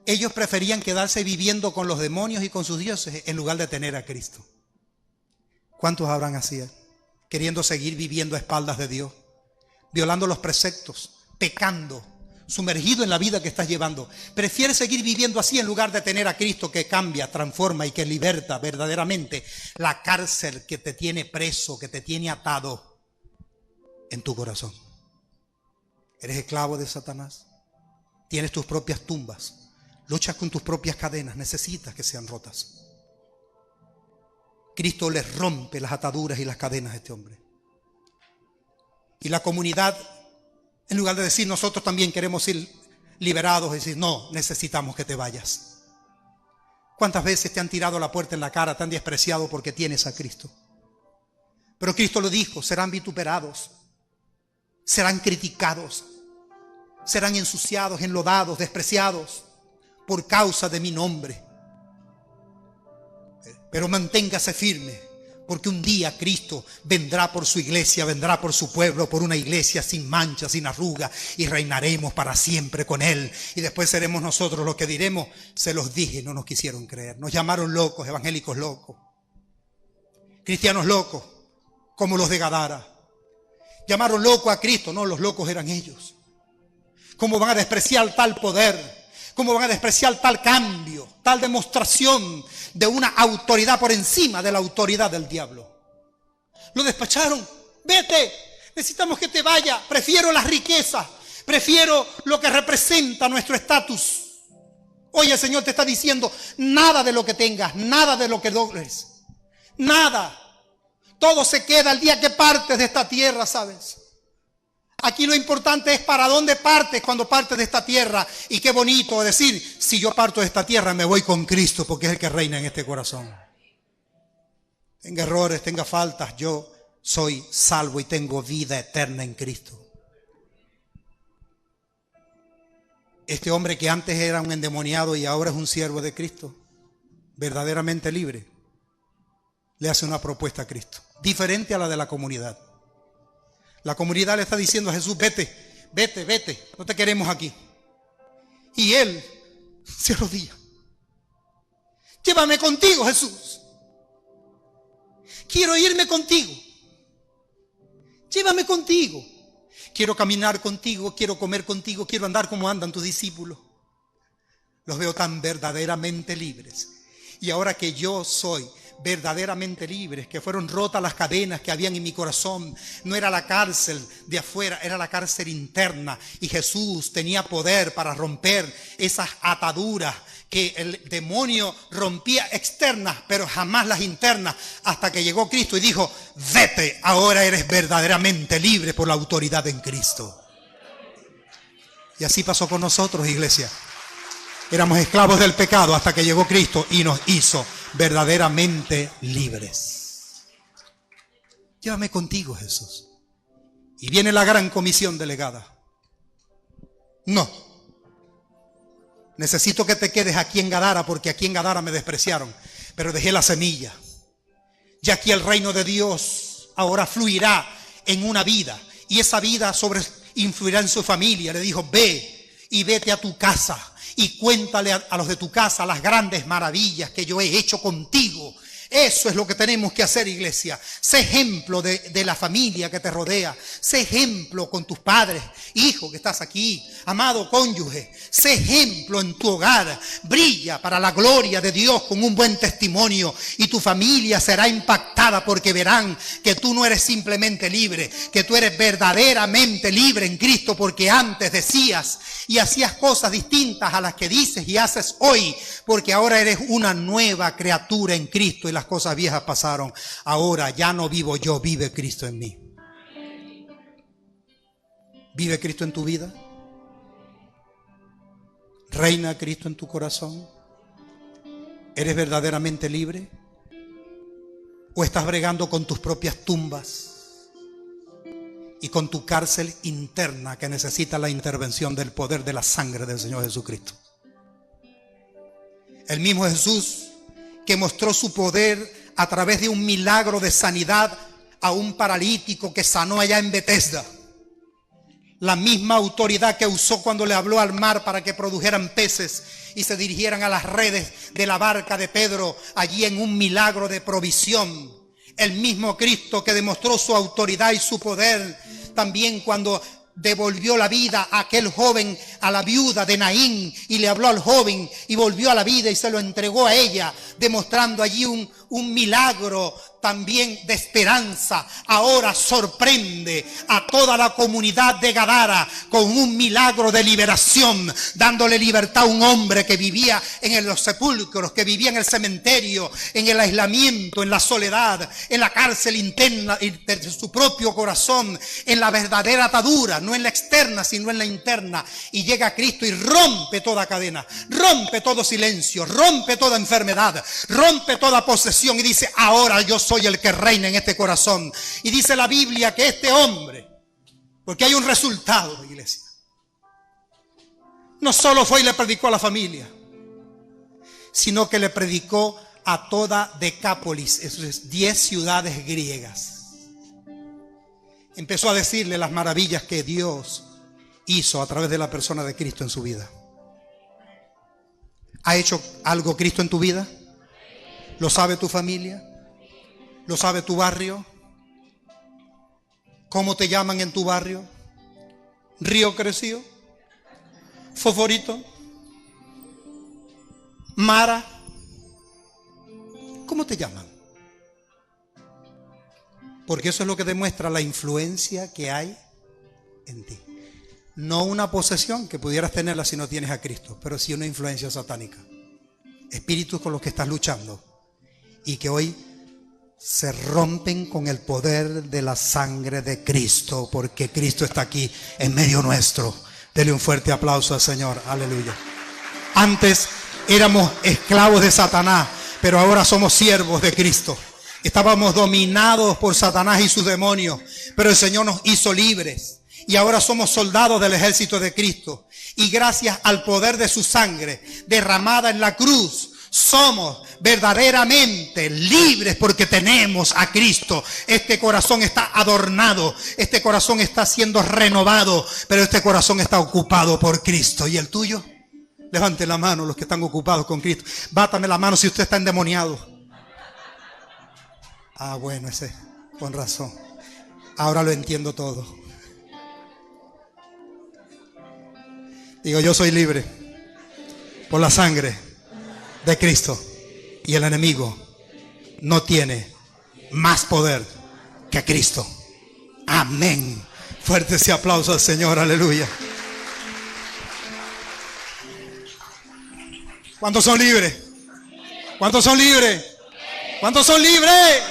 S1: Ellos preferían quedarse viviendo con los demonios y con sus dioses en lugar de tener a Cristo. ¿Cuántos habrán así? Queriendo seguir viviendo a espaldas de Dios, violando los preceptos, pecando, sumergido en la vida que estás llevando. Prefieres seguir viviendo así en lugar de tener a Cristo que cambia, transforma y que liberta verdaderamente la cárcel que te tiene preso, que te tiene atado en tu corazón. Eres esclavo de Satanás. Tienes tus propias tumbas. Luchas con tus propias cadenas. Necesitas que sean rotas. Cristo les rompe las ataduras y las cadenas a este hombre. Y la comunidad, en lugar de decir nosotros también queremos ser liberados, decir no, necesitamos que te vayas. ¿Cuántas veces te han tirado la puerta en la cara, te han despreciado porque tienes a Cristo? Pero Cristo lo dijo, serán vituperados, serán criticados, serán ensuciados, enlodados, despreciados por causa de mi nombre. Pero manténgase firme, porque un día Cristo vendrá por su iglesia, vendrá por su pueblo, por una iglesia sin mancha, sin arruga, y reinaremos para siempre con Él. Y después seremos nosotros los que diremos, se los dije, no nos quisieron creer. Nos llamaron locos, evangélicos locos, cristianos locos, como los de Gadara. Llamaron loco a Cristo, no, los locos eran ellos. ¿Cómo van a despreciar tal poder? ¿Cómo van a despreciar tal cambio, tal demostración de una autoridad por encima de la autoridad del diablo? Lo despacharon. Vete, necesitamos que te vaya. Prefiero las riquezas, prefiero lo que representa nuestro estatus. Hoy el Señor te está diciendo, nada de lo que tengas, nada de lo que logres, nada. Todo se queda el día que partes de esta tierra, ¿sabes? Aquí lo importante es para dónde partes cuando partes de esta tierra. Y qué bonito decir, si yo parto de esta tierra me voy con Cristo porque es el que reina en este corazón. Tenga errores, tenga faltas, yo soy salvo y tengo vida eterna en Cristo. Este hombre que antes era un endemoniado y ahora es un siervo de Cristo, verdaderamente libre, le hace una propuesta a Cristo, diferente a la de la comunidad. La comunidad le está diciendo a Jesús, vete, vete, vete, no te queremos aquí. Y él se arrodilla. Llévame contigo, Jesús. Quiero irme contigo. Llévame contigo. Quiero caminar contigo, quiero comer contigo, quiero andar como andan tus discípulos. Los veo tan verdaderamente libres. Y ahora que yo soy verdaderamente libres, que fueron rotas las cadenas que habían en mi corazón, no era la cárcel de afuera, era la cárcel interna. Y Jesús tenía poder para romper esas ataduras que el demonio rompía externas, pero jamás las internas, hasta que llegó Cristo y dijo, vete, ahora eres verdaderamente libre por la autoridad en Cristo. Y así pasó con nosotros, iglesia. Éramos esclavos del pecado hasta que llegó Cristo y nos hizo verdaderamente libres. Llévame contigo, Jesús. Y viene la gran comisión delegada. No. Necesito que te quedes aquí en Gadara porque aquí en Gadara me despreciaron. Pero dejé la semilla. Y aquí el reino de Dios ahora fluirá en una vida. Y esa vida influirá en su familia. Le dijo, ve y vete a tu casa. Y cuéntale a los de tu casa las grandes maravillas que yo he hecho contigo. Eso es lo que tenemos que hacer, iglesia. Sé ejemplo de la familia que te rodea. Sé ejemplo con tus padres, hijo que estás aquí, amado cónyuge. Sé ejemplo en tu hogar. Brilla para la gloria de Dios con un buen testimonio. Y tu familia será impactada porque verán que tú no eres simplemente libre, que tú eres verdaderamente libre en Cristo, porque antes decías y hacías cosas distintas a las que dices y haces hoy, porque ahora eres una nueva criatura en Cristo y las cosas viejas pasaron. Ahora ya no vivo yo, vive Cristo en mí. ¿Vive Cristo en tu vida? ¿Reina Cristo en tu corazón? ¿Eres verdaderamente libre? ¿O estás bregando con tus propias tumbas y con tu cárcel interna que necesita la intervención del poder de la sangre del Señor Jesucristo? El mismo Jesús que mostró su poder a través de un milagro de sanidad a un paralítico que sanó allá en Betesda. La misma autoridad que usó cuando le habló al mar para que produjeran peces y se dirigieran a las redes de la barca de Pedro allí en un milagro de provisión. El mismo Cristo que demostró su autoridad y su poder también cuando devolvió la vida a aquel joven, a la viuda de Naín, y le habló al joven y volvió a la vida y se lo entregó a ella, demostrando allí un milagro también de esperanza. Ahora sorprende a toda la comunidad de Gadara con un milagro de liberación, dándole libertad a un hombre que vivía en los sepulcros, que vivía en el cementerio, en el aislamiento, en la soledad, en la cárcel interna de su propio corazón, en la verdadera atadura, no en la externa sino en la interna. Y llega Cristo y rompe toda cadena, rompe todo silencio, rompe toda enfermedad, rompe toda posesión y dice, ahora yo soy el que reina en este corazón. Y dice la Biblia que este hombre, porque hay un resultado, iglesia, no solo fue y le predicó a la familia, sino que le predicó a toda Decápolis, eso es 10 ciudades griegas. Empezó a decirle las maravillas que Dios hizo a través de la persona de Cristo en su vida. ¿Ha hecho algo Cristo en tu vida? ¿Lo sabe tu familia? ¿Lo sabe tu barrio? ¿Cómo te llaman en tu barrio? ¿Río Crecido? ¿Foforito? ¿Mara? ¿Cómo te llaman? Porque eso es lo que demuestra la influencia que hay en ti. No una posesión que pudieras tenerla si no tienes a Cristo, pero sí una influencia satánica. Espíritus con los que estás luchando y que hoy se rompen con el poder de la sangre de Cristo, porque Cristo está aquí en medio nuestro. Dele un fuerte aplauso al Señor. Aleluya. Antes éramos esclavos de Satanás, pero ahora somos siervos de Cristo. Estábamos dominados por Satanás y sus demonios, pero el Señor nos hizo libres. Y ahora somos soldados del ejército de Cristo. Y gracias al poder de su sangre derramada en la cruz, somos verdaderamente libres porque tenemos a Cristo. Este corazón está adornado, este corazón está siendo renovado, pero este corazón está ocupado por Cristo. ¿Y el tuyo? Levante la mano los que están ocupados con Cristo. Bátame la mano si usted está endemoniado. Ah, bueno, ese, con razón. Ahora lo entiendo todo. Digo, yo soy libre por la sangre de Cristo. Y el enemigo no tiene más poder que Cristo. Amén. Fuerte ese aplauso al Señor. Aleluya. ¿Cuántos son libres? ¿Cuántos son libres? ¿Cuántos son libres?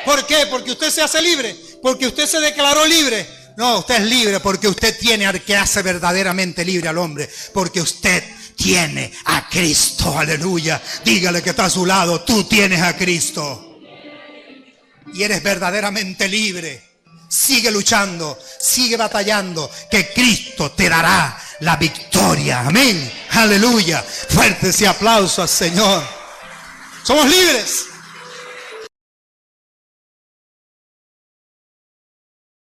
S1: ¿Por qué? Porque usted se hace libre. Porque usted se declaró libre. No, usted es libre porque usted tiene al que hace verdaderamente libre al hombre. Porque usted tiene a Cristo. Aleluya. Dígale que está a su lado. Tú tienes a Cristo. Y eres verdaderamente libre. Sigue luchando. Sigue batallando. Que Cristo te dará la victoria. Amén. Aleluya. Fuerte ese aplauso al Señor. Somos libres.